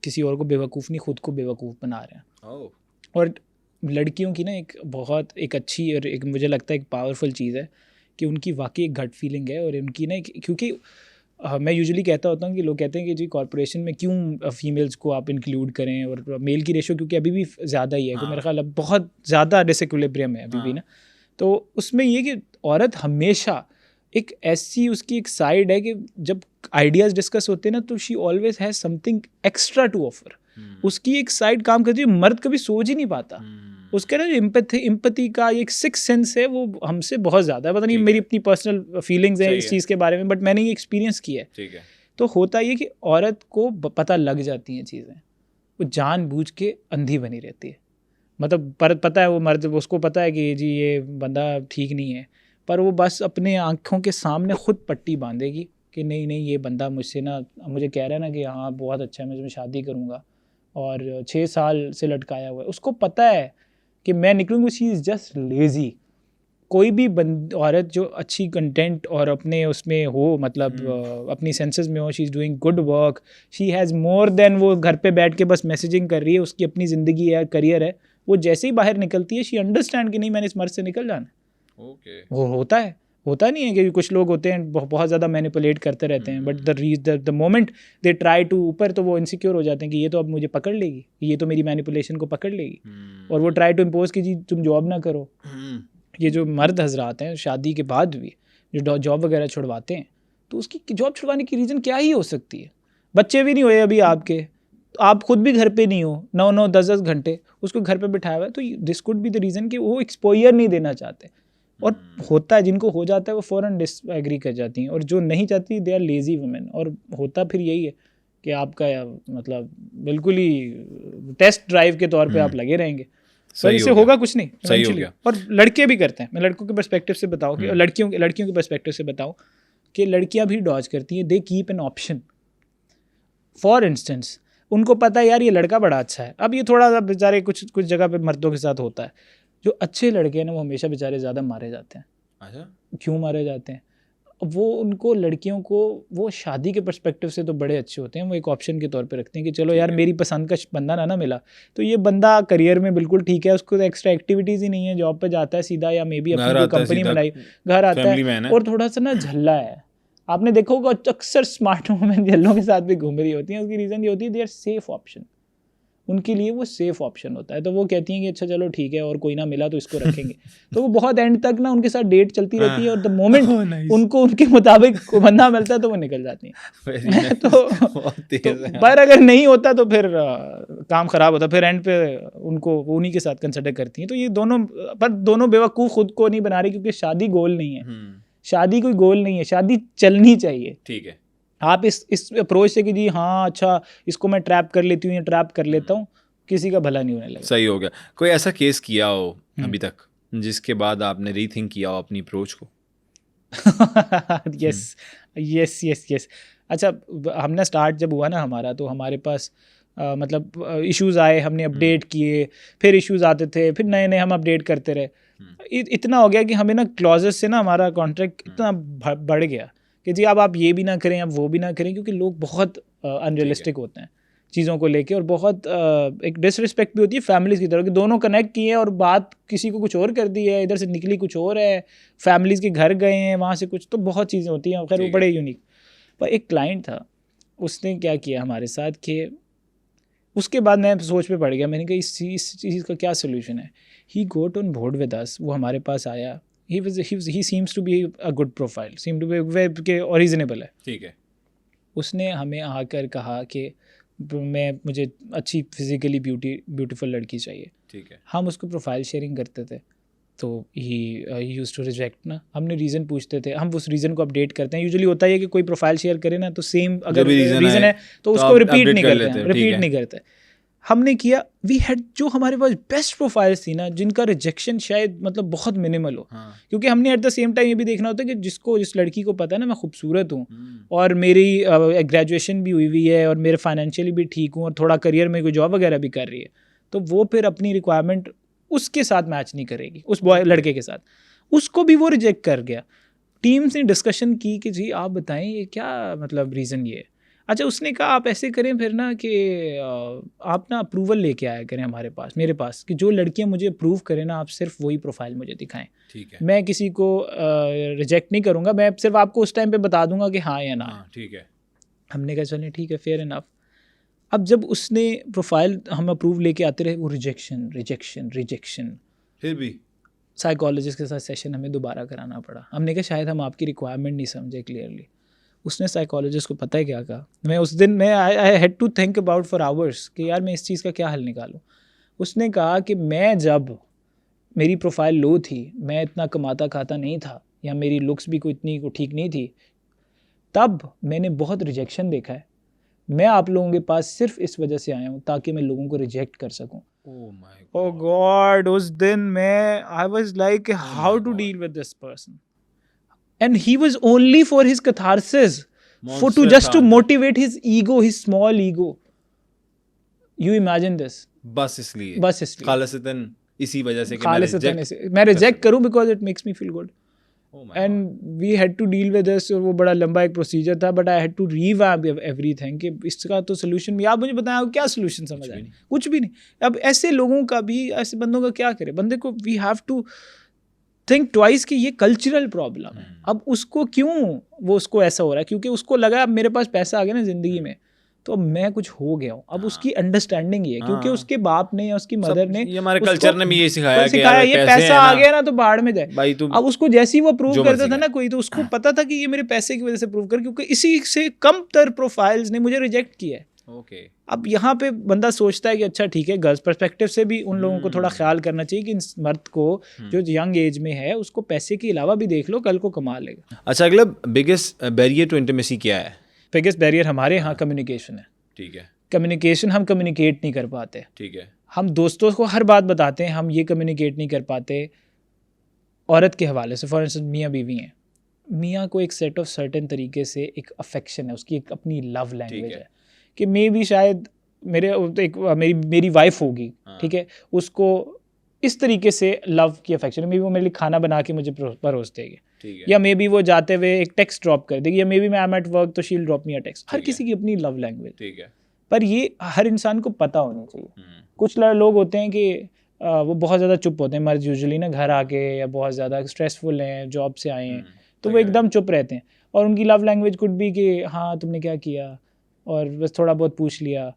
किसी और को बेवकूफ़ नहीं, खुद को बेवकूफ़ बना रहे हैं। और लड़कियों की ना एक अच्छी और एक मुझे लगता है एक पावरफुल चीज़ है कि उनकी वाकई एक गट फीलिंग है, और उनकी ना क्योंकि मैं यूजुअली कहता होता हूँ कि लोग कहते हैं कि जी कॉर्पोरेशन में क्यों फीमेल्स को आप इंक्लूड करें, और मेल की रेशो क्योंकि अभी भी ज़्यादा ही है, तो मेरा ख्याल अब बहुत ज़्यादा डिसइक्विलिब्रियम है अभी भी ना। तो उसमें ये कि औरत हमेशा एक ऐसी उसकी एक साइड है कि जब आइडियाज़ डिस्कस होते हैं ना, तो she always has something extra to offer. उसकी एक साइड काम करती है, मर्द कभी सोच ही नहीं पाता। उसका ना जो इम्पैथी का एक सिक्स सेंस है, वो हमसे बहुत ज़्यादा है। पता नहीं, मेरी अपनी पर्सनल फीलिंग्स हैं इस चीज़ के बारे में, बट मैंने ये एक्सपीरियंस किया है। ठीक है। तो होता ये कि औरत को पता लग जाती हैं चीज़ें, वो जानबूझ के अंधी बनी रहती है। मतलब पता है वो मर्द, उसको पता है कि जी ये बंदा ठीक नहीं है, पर वो बस अपने आँखों के सामने खुद पट्टी बांधेगी कि नहीं ये बंदा मुझसे ना, मुझे कह रहा है ना कि हाँ बहुत अच्छा है, मैं तुम्हें शादी करूँगा, और 6 साल से लटकाया हुआ है। उसको पता है कि मैं निकलूँगी, शी इज़ जस्ट लेज़ी। कोई भी औरत जो अच्छी कंटेंट और अपने उसमें हो, मतलब अपनी सेंसेस में हो, she is doing good work, she has more than वो घर पे बैठ के बस मैसेजिंग कर रही है, उसकी अपनी ज़िंदगी है, करियर है। वो जैसे ही बाहर निकलती है, शी अंडरस्टैंड कि नहीं मैंने इस मर्द से निकल जाना। वो होता नहीं है कि कुछ लोग होते हैं बहुत ज़्यादा मैनिपुलेट करते रहते हैं, but the moment they try to ऊपर, तो वो इनसिक्योर हो जाते हैं कि ये तो अब मुझे पकड़ लेगी, ये तो मेरी मैनिपुलेशन को पकड़ लेगी, और वो ट्राई टू इम्पोज कि जी तुम जॉब ना करो। ये जो मर्द हजरात हैं शादी के बाद भी जो जॉब वगैरह छुड़वाते हैं, तो उसकी जॉब छुड़वाने की रीज़न क्या ही हो सकती है? बच्चे भी नहीं हुए अभी आपके, आप खुद भी घर पे नहीं हो 9-9 10-10 घंटे, उसको घर पे बिठाया हुआ है, तो this could be the reason कि वो एक्सपोजर नहीं देना चाहते। और होता है, जिनको हो जाता है वो फ़ौरन डिसएग्री कर जाती हैं, और जो नहीं चाहती दे आर लेज़ी वुमेन। और होता फिर यही है कि आपका मतलब बिल्कुल ही टेस्ट ड्राइव के तौर पे आप लगे रहेंगे, तो इससे होगा कुछ नहीं। सही हो गया। और लड़के भी करते हैं, मैं लड़कों के पर्सपेक्टिव से बताऊँ कि लड़कियों के पर्सपेक्टिव से बताऊँ कि लड़कियाँ भी डॉज करती हैं, they keep an option. For instance, उनको पता है यार ये लड़का बड़ा अच्छा है, अब ये थोड़ा सा बेचारे कुछ जगह पे मर्दों के साथ होता है, जो अच्छे लड़के हैं ना वो हमेशा बेचारे ज़्यादा मारे जाते हैं। अच्छा, क्यों मारे जाते हैं? वो उनको लड़कियों को वो शादी के पर्सपेक्टिव से तो बड़े अच्छे होते हैं, वो एक ऑप्शन के तौर पे रखते हैं कि चलो यार मेरी पसंद का बंदा ना मिला तो ये बंदा करियर में बिल्कुल ठीक है, उसको एक्स्ट्रा एक्टिविटीज़ ही नहीं है, जॉब पे जाता है सीधा, या मे बी अपनी कंपनी बनाई, घर आता है, और थोड़ा सा ना झल्ला है। आपने देखा होगा अक्सर स्मार्ट वुमेन झल्लों के साथ भी घूम रही होती हैं, उसकी रीज़न ये होती है दे आर सेफ ऑप्शन। उनके लिए वो सेफ ऑप्शन होता है। तो वो कहती हैं कि अच्छा चलो ठीक है, और कोई ना मिला तो इसको रखेंगे। तो वो बहुत एंड तक ना उनके साथ डेट चलती रहती है, और द मोमेंट उनको उनके मुताबिक बंदा मिलता है तो वो निकल जाती हैं। तो पर अगर नहीं होता तो फिर काम खराब होता, फिर एंड पे उनको उन्हीं के साथ कंसिडर करती हैं। तो ये दोनों बेवकूफ़ खुद को नहीं बना रही, क्योंकि शादी गोल नहीं है, शादी कोई गोल नहीं है, शादी चलनी चाहिए। ठीक है, आप इस अप्रोच से कि जी हाँ अच्छा इसको मैं ट्रैप कर लेती हूँ या ट्रैप कर लेता हूँ, किसी का भला नहीं होने लगा। सही हो गया। कोई ऐसा केस किया हो अभी तक जिसके बाद आपने रीथिंक किया हो अपनी अप्रोच को? यस। अच्छा, हमने स्टार्ट जब हुआ ना हमारा, तो हमारे पास मतलब इश्यूज आए, हमने अपडेट किए, फिर इश्यूज आते थे, फिर नए नए हम अपडेट करते रहे। इतना हो गया कि हमें ना क्लॉजेस से ना हमारा कॉन्ट्रैक्ट इतना बढ़ गया कि जी अब आप ये भी ना करें, अब वो भी ना करें, क्योंकि लोग बहुत अनरियलिस्टिक होते हैं चीज़ों को लेके, और बहुत एक डिसरिस्पेक्ट भी होती है फैमिलीज़ की तरफ, कि दोनों कनेक्ट किए हैं और बात किसी को कुछ और कर दी है, इधर से निकली कुछ और है, फैमिलीज़ के घर गए हैं, वहाँ से कुछ, तो बहुत चीज़ें होती हैं। खैर वो बड़े यूनिक। पर एक क्लाइंट था, उसने क्या किया हमारे साथ कि उसके बाद मैं सोच पे पड़ गया, मैंने कहा इस चीज़ का क्या सोल्यूशन है। ही गोट ऑन बोर्ड विद अस, वो हमारे पास आया। he seems to be a good profile, seem to be very ओरिजिनेबल है। ठीक है। उसने हमें आकर कहा कि मुझे अच्छी फिजिकली ब्यूटीफुल लड़की चाहिए। ठीक है। हम उसको प्रोफाइल शेयरिंग करते थे, तो ही यूज्ड टू रिजेक्ट ना। हमने रीज़न पूछते थे, हम उस रीज़न को अपडेट करते हैं। यूजुअली होता है कि कोई प्रोफाइल शेयर करे ना, तो सेम अगर रीज़न है तो उसको रिपीट नहीं करते। हमने किया, वी हैड जो हमारे पास बेस्ट प्रोफाइल्स थी ना, जिनका रिजेक्शन शायद मतलब बहुत मिनिमल हो। क्योंकि हमने एट द सेम टाइम ये भी देखना होता है कि जिस लड़की को पता है ना मैं खूबसूरत हूँ, और मेरी ग्रेजुएशन भी हुई है, और मेरे फाइनेंशियली भी ठीक हूँ, और थोड़ा करियर में कोई जॉब वगैरह भी कर रही है, तो वो फिर अपनी रिक्वायरमेंट उसके साथ मैच नहीं करेगी, उस लड़के के साथ। उसको भी वो रिजेक्ट कर गया। टीम्स ने डिस्कशन की कि जी आप बताएं ये क्या मतलब रीज़न ये है। अच्छा, उसने कहा आप ऐसे करें फिर ना कि आप ना अप्रूवल लेके आया करें मेरे पास, कि जो लड़कियां मुझे अप्रूव करें ना, आप सिर्फ वही प्रोफाइल मुझे दिखाएं। ठीक है। मैं किसी को रिजेक्ट नहीं करूँगा, मैं सिर्फ आपको उस टाइम पे बता दूंगा कि हाँ या ना। ठीक है। हमने कहा चलें ठीक है, फेयर इनफ। अब जब उसने प्रोफाइल हम अप्रूव लेके आते रहे, वो रिजेक्शन फिर भी साइकोलॉजिस्ट के साथ सेशन हमें दोबारा कराना पड़ा। हमने कहा शायद हम आपकी रिक्वायरमेंट नहीं समझे क्लियरली। उसने साइकोलॉजिस्ट को पता है क्या कहा, मैं उस दिन I had to think about for hours कि यार मैं इस चीज़ का क्या हल निकालूं। उसने कहा कि मैं जब मेरी प्रोफाइल लो थी, मैं इतना कमाता खाता नहीं था, या मेरी लुक्स भी कोई इतनी ठीक नहीं थी, तब मैंने बहुत रिजेक्शन देखा है। मैं आप लोगों के पास सिर्फ इस वजह से आया हूँ ताकि मैं लोगों को रिजेक्ट कर सकूँ। ओह गॉड, उस दिन मैं I was like how to deal with this person, and he was only for his catharsis, just to motivate his ego, his small ego. You imagine this? बस इसलिए खालिसतन इसी वजह से कि मैं रिजेक्ट करूं because it makes me feel good. And we had to deal with this, और वो बड़ा लंबा एक प्रोसीजर था, but I had to revamp everything कि इसका तो सोल्यूशन भी आप मुझे बताएं, क्या सोल्यूशन समझ आए? कुछ भी नहीं। अब ऐसे लोगों का भी, ऐसे बंदों का क्या करे? बंदे को we have to think twice कि ये कल्चरल प्रॉब्लम है। अब उसको क्यों वो उसको ऐसा हो रहा है, क्योंकि उसको लगा अब मेरे पास पैसा आ गया ना ज़िंदगी में, तो मैं कुछ हो गया हूँ। अब उसकी अंडरस्टैंडिंग ये है, क्योंकि उसके बाप ने या उसकी मदर ने, ये हमारे कल्चर ने भी ये सिखाया कि ये पैसा आ गया ना तो बाहर में जाए। अब उसको जैसे ही वो प्रूव करता था ना कोई, तो उसको पता था कि ये मेरे पैसे की वजह से प्रूव कर, क्योंकि इसी से कम तर प्रोफाइल्स ने मुझे रिजेक्ट किया है। अब यहाँ पे बंदा सोचता है कि अच्छा ठीक है, गर्ल्स पर्सपेक्टिव से भी उन लोगों को थोड़ा ख्याल करना चाहिए कि इस मर्द को जो यंग एज में है उसको पैसे के अलावा भी देख लो, कल को कमा लेगा। अच्छा, अगला बिगेस्ट बैरियर टू इंटीमेसी क्या है? बिगेस्ट बैरियर हमारे यहाँ कम्युनिकेशन है। ठीक है। कम्युनिकेशन, हम कम्युनिकेट नहीं कर पाते। ठीक है। हम दोस्तों को हर बात बताते हैं, हम ये कम्युनिकेट नहीं कर पाते औरत के हवाले से। फॉर इंस्टेंस मियाँ बीवी हैं, मियाँ को एक सेट ऑफ सर्टेन तरीके से एक अफेक्शन है, उसकी एक अपनी लव लैंग्वेज है कि मे भी शायद मेरी वाइफ होगी, ठीक है, उसको इस तरीके से लव की अफेक्शन है। मे बी वो मेरे लिए खाना बना के मुझे परोस देगी, या मे बी वो जाते हुए एक टेक्स्ट ड्रॉप कर देगी, या मे बी मैं एम एट वर्क तो she will drop me a text. हर किसी की अपनी लव लैंग्वेज, ठीक है, पर ये हर इंसान को पता होनी चाहिए। कुछ लोग होते हैं कि वो बहुत ज़्यादा चुप होते हैं, मर्द यूजुअली ना घर आके, या बहुत ज़्यादा स्ट्रेसफुल हैं, जॉब से आए हैं, तो वो एकदम चुप रहते हैं, और उनकी लव लैंग्वेज कुड भी कि हाँ तुमने क्या किया, और बस थोड़ा बहुत पूछ लिया।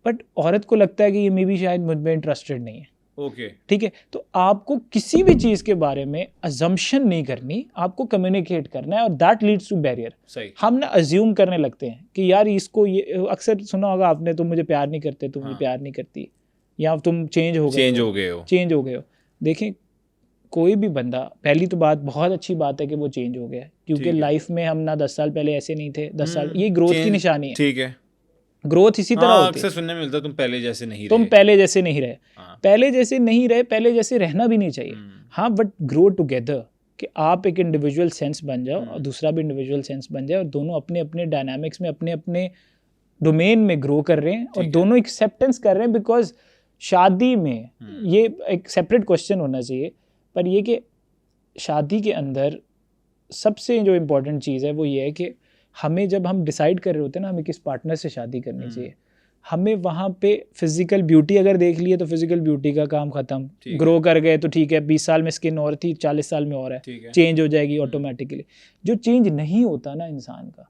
बट औरत को लगता है कि ये मे बी शायद मुझ में इंटरेस्टेड नहीं है। ओके, ठीक है, तो आपको किसी भी चीज़ के बारे में अजम्पशन नहीं करनी, आपको कम्युनिकेट करना है, और दैट लीड्स टू बैरियर। सही। हम ना अज्यूम करने लगते हैं कि यार इसको ये, अक्सर सुना होगा आपने, तुम मुझे प्यार नहीं करते, तुम मुझे प्यार नहीं करती, या तुम चेंज हो गए हो। देखें, कोई भी बंदा, पहली तो बात बहुत अच्छी बात है कि वो चेंज हो गया, क्योंकि लाइफ में हम ना 10 साल पहले ऐसे नहीं थे, 10 साल, ये ग्रोथ की निशानी है। ठीक है, ग्रोथ इसी तरह होती है। अक्सर सुनने में मिलता है तुम पहले जैसे नहीं रहे, पहले जैसे नहीं रहे, पहले जैसे रहना भी नहीं चाहिए। हाँ, बट ग्रो टुगेदर, कि आप एक इंडिविजुअल सेंस बन जाओ और दूसरा भी इंडिविजुअल सेंस बन जाए, और दोनों अपने अपने डायनामिक्स में अपने अपने डोमेन में ग्रो कर रहे हैं, और दोनों एक्सेप्टेंस कर रहे हैं। बिकॉज शादी में ये एक सेपरेट क्वेश्चन होना चाहिए, पर ये कि शादी के अंदर सबसे जो इम्पोर्टेंट चीज़ है वो ये है कि हमें, जब हम डिसाइड कर रहे होते हैं ना हमें किस पार्टनर से शादी करनी चाहिए, हमें वहाँ पे फिजिकल ब्यूटी अगर देख लिए तो फिजिकल ब्यूटी का काम ख़त्म, ग्रो कर गए तो ठीक है, 20 साल में स्किन और थी, 40 साल में और है, चेंज हो जाएगी ऑटोमेटिकली। जो चेंज नहीं होता ना इंसान का,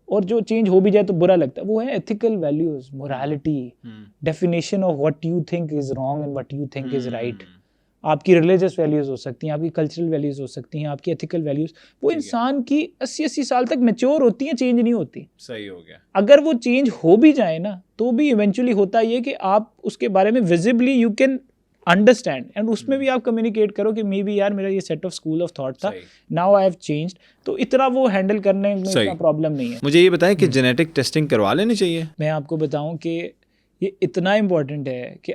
और जो चेंज हो भी जाए तो बुरा लगता है, वो है ethical values, morality, definition of what you think is wrong and what you think is right. आपकी रिलीजियस वैल्यूज़ हो सकती हैं, आपकी कल्चरल वैल्यूज़ हो सकती हैं, आपकी एथिकल वैल्यूज़, वो इंसान की 80-80 साल तक मैच्योर होती हैं, चेंज नहीं होती। सही हो गया। अगर वो चेंज हो भी जाए ना तो भी इवेंचुअली होता ये कि आप उसके बारे में visibly you can understand, and उसमें भी आप कम्युनिकेट करो कि मे बी यार मेरा ये set of school of thought था, नाउ आई हैव चेंज्ड, तो इतना वो हैंडल करने में इतना प्रॉब्लम नहीं है। मुझे ये बताएं कि जेनेटिक टेस्टिंग करवा लेनी चाहिए। मैं आपको बताऊं कि ये इतना इम्पोर्टेंट है कि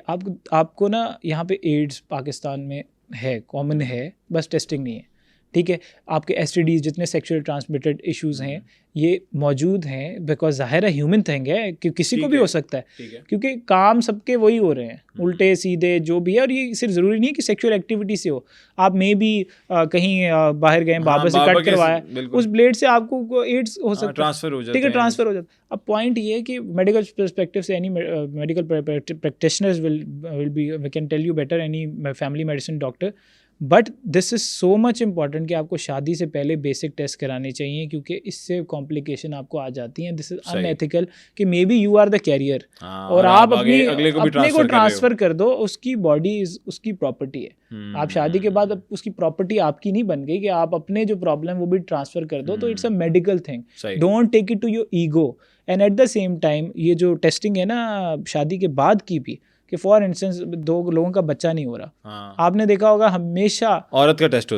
आपको ना यहाँ पे एड्स पाकिस्तान में है, कॉमन है, बस टेस्टिंग नहीं है। ठीक है, आपके STDs जितने सेक्सुअल ट्रांसमिटेड इश्यूज़ हैं ये मौजूद हैं, बिकॉज ज़ाहिर है ह्यूमन थिंग है कि किसी को भी हो सकता है, क्योंकि काम सबके वही हो रहे हैं, उल्टे सीधे जो भी है। और ये सिर्फ ज़रूरी नहीं है कि सेक्सुअल एक्टिविटी से हो, आप मे भी कहीं बाहर गए, बाबा से कट करवाया, उस ब्लेड से आपको एड्स हो सकता है, ट्रांसफ़र हो जाता है। ठीक है, ट्रांसफ़र हो जाता है। अब पॉइंट ये है कि मेडिकल पर्सपेक्टिव से any medical practitioners will be, we can tell you better, any family medicine doctor, but this is so much important कि आपको शादी से पहले बेसिक टेस्ट कराने चाहिए, क्योंकि इससे कॉम्प्लिकेशन आपको आ जाती हैं। दिस इज़ अनएथिकल कि maybe you are the carrier, और आप अपने को ट्रांसफ़र कर दो, उसकी बॉडी उसकी प्रॉपर्टी है। आप शादी के बाद उसकी प्रॉपर्टी आपकी नहीं बन गई कि आप अपने जो प्रॉब्लम वो भी ट्रांसफ़र कर दो, तो it's a medical thing, don't take it to your ego. And at the same time ये जो टेस्टिंग है ना शादी के बाद की भी, कि फॉर इंस्टेंस 2 लोगों का बच्चा नहीं हो रहा, आपने देखा होगा हमेशा औरत का टेस्ट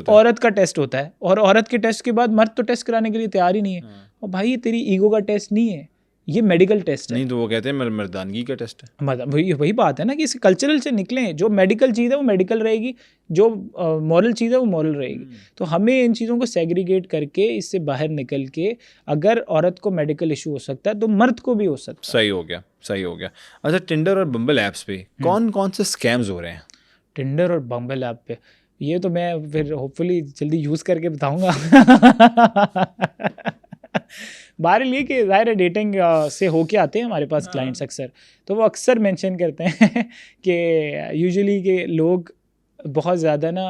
होता है, और औरत के टेस्ट के बाद मर्द तो टेस्ट कराने के लिए तैयार ही नहीं है। और भाई ये तेरी ईगो का टेस्ट नहीं है, ये मेडिकल टेस्ट है। नहीं तो वो कहते हैं मर्दानगी का टेस्ट है। वही बात है ना कि इस कल्चरल से निकलें, जो मेडिकल चीज़ है वो मेडिकल रहेगी, जो मॉरल चीज़ है वो मॉरल रहेगी। तो हमें इन चीज़ों को सेग्रीगेट करके इससे बाहर निकल के, अगर औरत को मेडिकल इशू हो सकता है तो मर्द को भी हो सकता है। सही हो गया। अच्छा, टिंडर और बम्बल ऐप्स पे कौन कौन से स्कैम्स हो रहे हैं? टिंडर और बम्बल ऐप पे ये तो मैं फिर होपफुली जल्दी यूज़ करके बताऊँगा। बहरहाल ये कि ज़ाहिर है डेटिंग से होके आते हैं हमारे पास क्लाइंट्स अक्सर, तो वो अक्सर मेंशन करते हैं कि यूजुअली के लोग बहुत ज़्यादा ना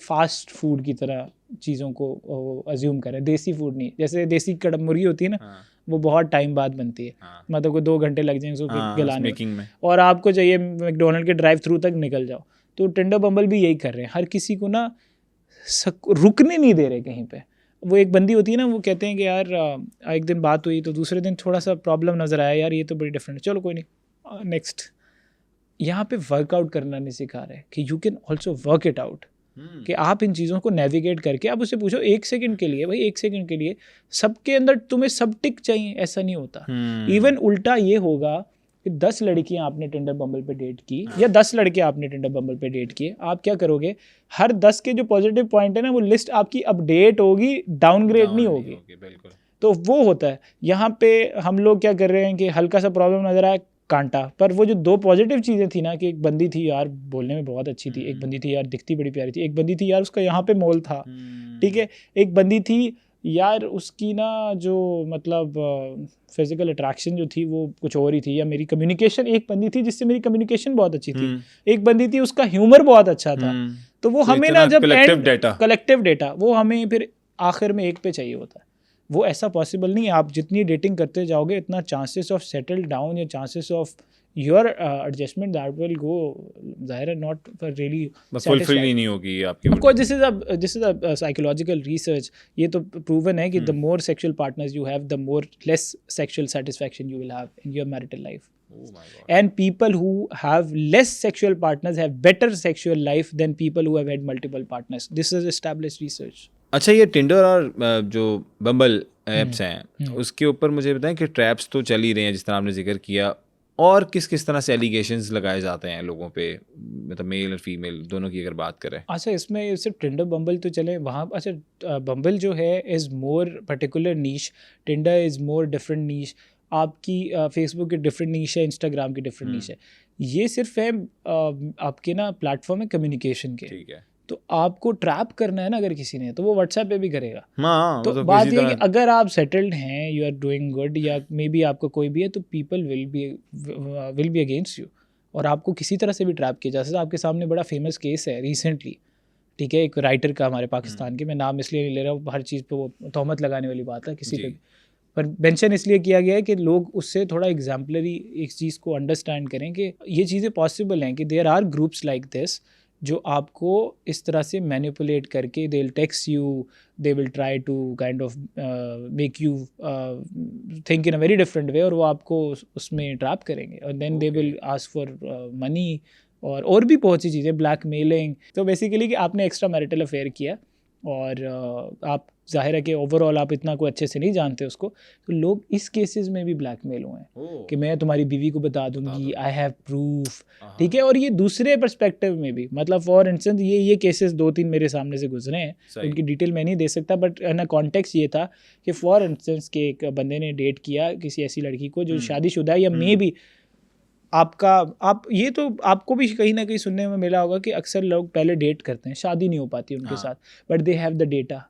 फास्ट फूड की तरह चीज़ों को अज्यूम करें, देसी फूड नहीं। जैसे देसी कड़म मुर्गी होती है ना, वो बहुत टाइम बाद बनती है, मतलब को 2 घंटे लग जाएंगे उसको गलाने में, और आपको चाहिए मैकडोनल्ड के ड्राइव थ्रू तक निकल जाओ। तो टिंडर बम्बल भी यही कर रहे हैं, हर किसी को ना रुकने नहीं दे रहे कहीं पे। वो एक बंदी होती है ना, वो कहते हैं कि यार एक दिन बात हुई तो दूसरे दिन थोड़ा सा प्रॉब्लम नज़र आया, यार ये तो बड़ी डिफरेंट है, चलो कोई नहीं नेक्स्ट। यहाँ पे वर्कआउट करना नहीं सिखा रहे कि you can also work it out, कि आप इन चीज़ों को नेविगेट करके आप उससे पूछो 1 सेकंड के लिए, भाई 1 सेकंड के लिए सबके अंदर तुम्हें सब टिक चाहिए, ऐसा नहीं होता। इवन उल्टा ये होगा कि 10 लड़कियां आपने टिंडर बम्बल पे डेट की, या 10 लड़के आपने टिंडर बम्बल पे डेट किए, आप क्या करोगे, हर 10 के जो पॉजिटिव पॉइंट है ना वो लिस्ट आपकी अपडेट होगी, डाउनग्रेड नहीं होगी। बिल्कुल। तो वो होता है। यहाँ पे हम लोग क्या कर रहे हैं कि हल्का सा प्रॉब्लम नजर आया, कांटा, पर वो जो 2 पॉजिटिव चीज़ें थी ना, कि एक बंदी थी यार बोलने में बहुत अच्छी थी, एक बंदी थी यार दिखती बड़ी प्यारी थी, एक बंदी थी यार उसका यहाँ पे मोल था, ठीक है, एक बंदी थी यार उसकी ना जो मतलब फिजिकल अट्रैक्शन जो थी वो कुछ और ही थी, या मेरी कम्युनिकेशन, एक बंदी थी जिससे मेरी कम्युनिकेशन बहुत अच्छी थी, एक बंदी थी उसका ह्यूमर बहुत अच्छा था। तो वो हमें ना जब कलेक्टिव डेटा वो हमें फिर आखिर में एक पे चाहिए होता है। वो ऐसा पॉसिबल नहीं है। आप जितनी डेटिंग करते जाओगे इतना चांसेस ऑफ सेटल डाउन या chances of your adjustment that will go ज़ाहिर है नॉट रियली फुलफिल ही नहीं होगी आपकी। Of course, this is a psychological research. ये तो proven है कि the more sexual partners you have, the more less sexual satisfaction you will have in your marital life. Oh my God. And people who have less sexual partners have better sexual life than people who have had multiple partners. This is established research. अच्छा, ये Tinder और जो बम्बल apps हैं उसके ऊपर मुझे बताएं कि ट्रैप्स तो चल ही रहे हैं जिस तरह आपने जिक्र किया, और किस किस तरह से एलिगेशंस लगाए जाते हैं लोगों पे, मतलब मेल और फीमेल दोनों की अगर बात करें। अच्छा, इसमें सिर्फ टिंडर बम्बल तो चले वहाँ। अच्छा, बम्बल जो है is more particular niche, Tinder is more different niche, आपकी फेसबुक की डिफरेंट नीश है, इंस्टाग्राम की डिफरेंट नीश है। ये सिर्फ है आपके ना प्लेटफॉर्म है कम्युनिकेशन के। ठीक है, तो आपको ट्रैप करना है ना अगर किसी ने, तो वो व्हाट्सएप पे भी करेगा। हाँ, तो बात ये है कि अगर आप सेटल्ड हैं, यू आर डूइंग गुड, या मे बी आपका कोई भी है, तो people will be against you, और आपको किसी तरह से भी ट्रैप किया जा सकता है। आपके सामने बड़ा फेमस केस है रिसेंटली, ठीक है, एक राइटर का हमारे पाकिस्तान के, मैं नाम इसलिए नहीं ले रहा हूँ, हर चीज़ पे वो तहमत लगाने वाली बात है किसी पे भी, पर मेंशन इसलिए किया गया है कि लोग उससे थोड़ा एग्जाम्पलरी इस चीज़ को अंडरस्टैंड करें कि ये चीज़ें पॉसिबल हैं, कि there are groups like this जो आपको इस तरह से मैनिपुलेट करके they will text you, they will try to kind of make you think in a very different way, और वो आपको उसमें ट्रैप करेंगे, और then they will ask for money और भी बहुत सी चीज़ें, ब्लैकमेलिंग। तो बेसिकली कि आपने एक्स्ट्रा मैरिटल अफेयर किया और आप जाहिर है कि ओवरऑल आप इतना कोई अच्छे से नहीं जानते उसको, तो लोग इस केसेस में भी ब्लैकमेल हुए हैं कि मैं तुम्हारी बीवी को बता दूंगी, आई हैव प्रूफ, ठीक है। और ये दूसरे पर्सपेक्टिव में भी, मतलब फॉर इंस्टेंस ये केसेस 2-3 मेरे सामने से गुजरे हैं, उनकी डिटेल मैं नहीं दे सकता, बट ना कॉन्टेक्स्ट ये था कि फॉर इंस्टेंस के एक बंदे ने डेट किया किसी ऐसी लड़की को जो शादीशुदा है, या मे भी आप ये तो आपको भी कहीं ना कहीं सुनने में मिला होगा कि अक्सर लोग पहले डेट करते हैं, शादी नहीं हो पाती उनके साथ, but they have the data,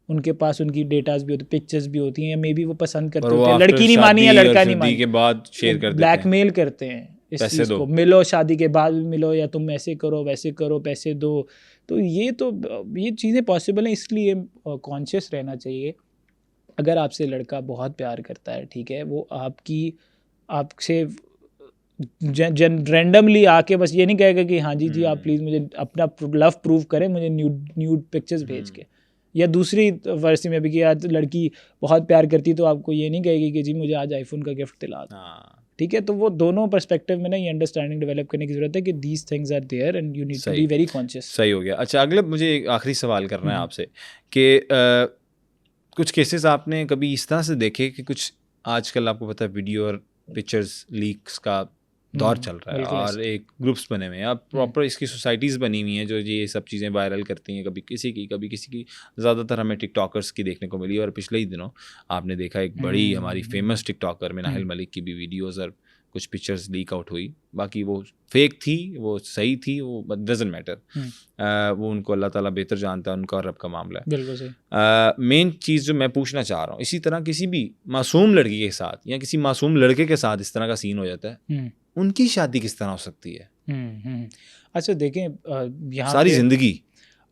उनके पास उनकी डेटास भी होती, पिक्चर्स भी होती हैं, या मे बी वो पसंद करते होते हैं, लड़की नहीं मानी या लड़का नहीं मानी, के बाद शेयर करते हैं, ब्लैकमेल करते हैं इस चीज़ को, मिलो शादी के बाद भी मिलो, या तुम ऐसे करो वैसे करो, पैसे दो। तो ये चीज़ें पॉसिबल हैं, इसलिए कॉन्शियस रहना चाहिए। अगर आपसे लड़का बहुत प्यार करता है, ठीक है, वो आपसे रैंडमली आके बस ये नहीं कहेगा कि हाँ जी आप प्लीज़ मुझे अपना लव प्रूव करें, मुझे न्यूड पिक्चर्स भेज के, या दूसरी वर्सी में भी कि आज लड़की बहुत प्यार करती तो आपको ये नहीं कहेगी कि जी मुझे आज आईफोन का गिफ्ट दिला दो, ठीक है। तो वो दोनों पर्सपेक्टिव में ना ये अंडरस्टैंडिंग डेवलप करने की जरूरत है कि these things are there and you need to be very conscious. सही हो गया। अच्छा, अगले मुझे एक आखिरी सवाल करना है आपसे कि कुछ केसेस आपने कभी इस तरह से देखे कि कुछ आजकल आपको पता है वीडियो और पिक्चर्स लीक्स का दौर चल रहा है, और एक ग्रुप्स बने हुए हैं, अब प्रॉपर इसकी सोसाइटीज़ बनी हुई हैं जो ये सब चीज़ें वायरल करती हैं, कभी किसी की, ज़्यादातर हमें टिकटॉकर्स की देखने को मिली। और पिछले ही दिनों आपने देखा एक बड़ी हमारी फेमस टिकटॉकर मिनाहिल मलिक की भी वीडियोज़ और कुछ पिक्चर्स लीक आउट हुई, बाकी वो फेक थी, वो सही थी, वो डजंट मैटर, वो उनको अल्लाह ताला बेहतर जानता है, उनका और रब का मामला है। बिल्कुल सही। मेन चीज़ जो मैं पूछना चाह रहा हूँ, इसी तरह किसी भी मासूम लड़की के साथ या किसी मासूम लड़के के साथ इस तरह का सीन हो जाता है, उनकी शादी किस तरह हो सकती है? अच्छा देखें, यहाँ सारी जिंदगी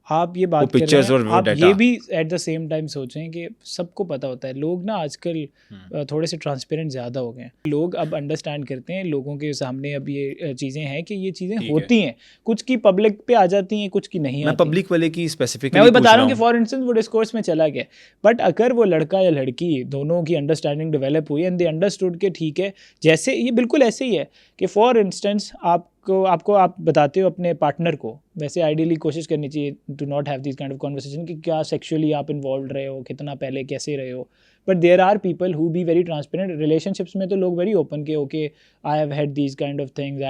आप ये बात कर रहे हैं, आप ये भी एट द सेम टाइम सोचें कि सबको पता होता है, लोग ना आजकल थोड़े से ट्रांसपेरेंट ज़्यादा हो गए हैं, लोग अब अंडरस्टैंड करते हैं, लोगों के सामने अब ये चीज़ें हैं कि ये चीज़ें होती हैं, कुछ की पब्लिक पे आ जाती हैं, कुछ की नहीं आती। पब्लिक वाले की स्पेसिफिक मैं वही बता रहा हूँ कि फॉर इंस्टेंस वो डिस्कोर्स में चला गया, बट अगर वो लड़का या लड़की दोनों की अंडरस्टैंडिंग डेवलप हुई एंड दे अंडरस्टूड के ठीक है, जैसे ये बिल्कुल ऐसे ही है कि फॉर इंस्टेंस आपको आप बताते हो अपने पार्टनर को, वैसे आइडियली कोशिश करनी चाहिए to not have this kind of conversation कि क्या सेक्सुअली आप इन्वॉल्व रहे हो, कितना पहले कैसे रहे हो, but there are people who be very transparent. Relationships में तो लोग वेरी ओपन के okay I have had these kind of things,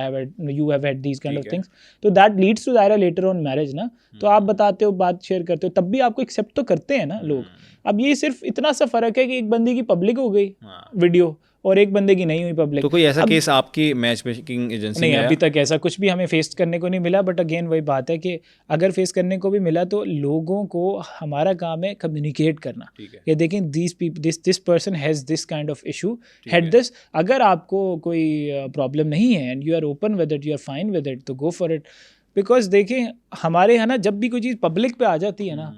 you have had these kind of things, तो दैट लीड्स टू दायरा लेटर ऑन मैरिज ना। तो आप बताते हो, बात शेयर करते हो, तब भी आपको एक्सेप्ट तो करते हैं ना लोग। अब ये सिर्फ इतना सा फर्क है कि एक बंदे की पब्लिक हो गई वीडियो और एक बंदे की नहीं हुई पब्लिक। तो कोई ऐसा केस आपकी मैच मेकिंग एजेंसी नहीं, अभी तक ऐसा कुछ भी हमें फेस करने को नहीं मिला, बट अगेन वही बात है कि अगर फेस करने को भी मिला तो लोगों को, हमारा काम है कम्युनिकेट करना कि देखें this person has this kind of issue, had this. अगर आपको कोई प्रॉब्लम नहीं है and you are open with it, you are fine with it, तो गो फॉर इट। बिकॉज देखें हमारे यहाँ ना जब भी कोई चीज़ पब्लिक पे आ जाती है ना,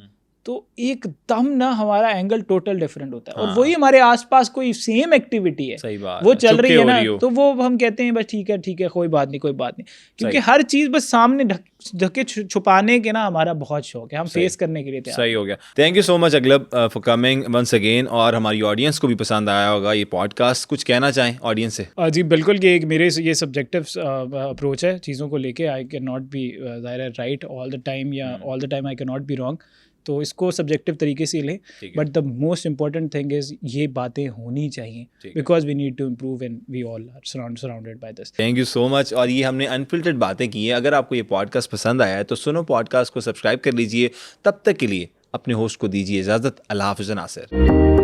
तो एकदम ना हमारा एंगल टोटल डिफरेंट होता है। हाँ। और वही हमारे आसपास कोई सेम एक्टिविटी है, सही बात वो है, चल रही चुपके है हो ना, रही हो। तो वो हम कहते हैं बस ठीक है कोई बात नहीं, क्योंकि हर चीज बस सामने ढके छुपाने के ना हमारा बहुत शौक है, हम फेस करने के लिए तैयार सही हो गया। थैंक यू सो मच अगलब फॉर कमिंग वंस अगेन, और हमारी ऑडियंस को भी पसंद आया होगा ये पॉडकास्ट। कुछ कहना चाहें ऑडियंस से? जी बिल्कुल, कि एक मेरे ये सब्जेक्टिव अप्रोच है चीज़ों को लेके। I can not be right all the time, या all the time I can not be wrong, तो इसको सब्जेक्टिव तरीके से लें। But the most important thing is ये बातें होनी चाहिए, because we need to improve and we all are surrounded by this. Thank you so much. और ये हमने अनफिल्टर्ड बातें की हैं। अगर आपको ये पॉडकास्ट पसंद आया है तो सुनो पॉडकास्ट को सब्सक्राइब कर लीजिए। तब तक के लिए अपने होस्ट को दीजिए इजाज़त। अल्लाह हाफ़िज़ नासिर।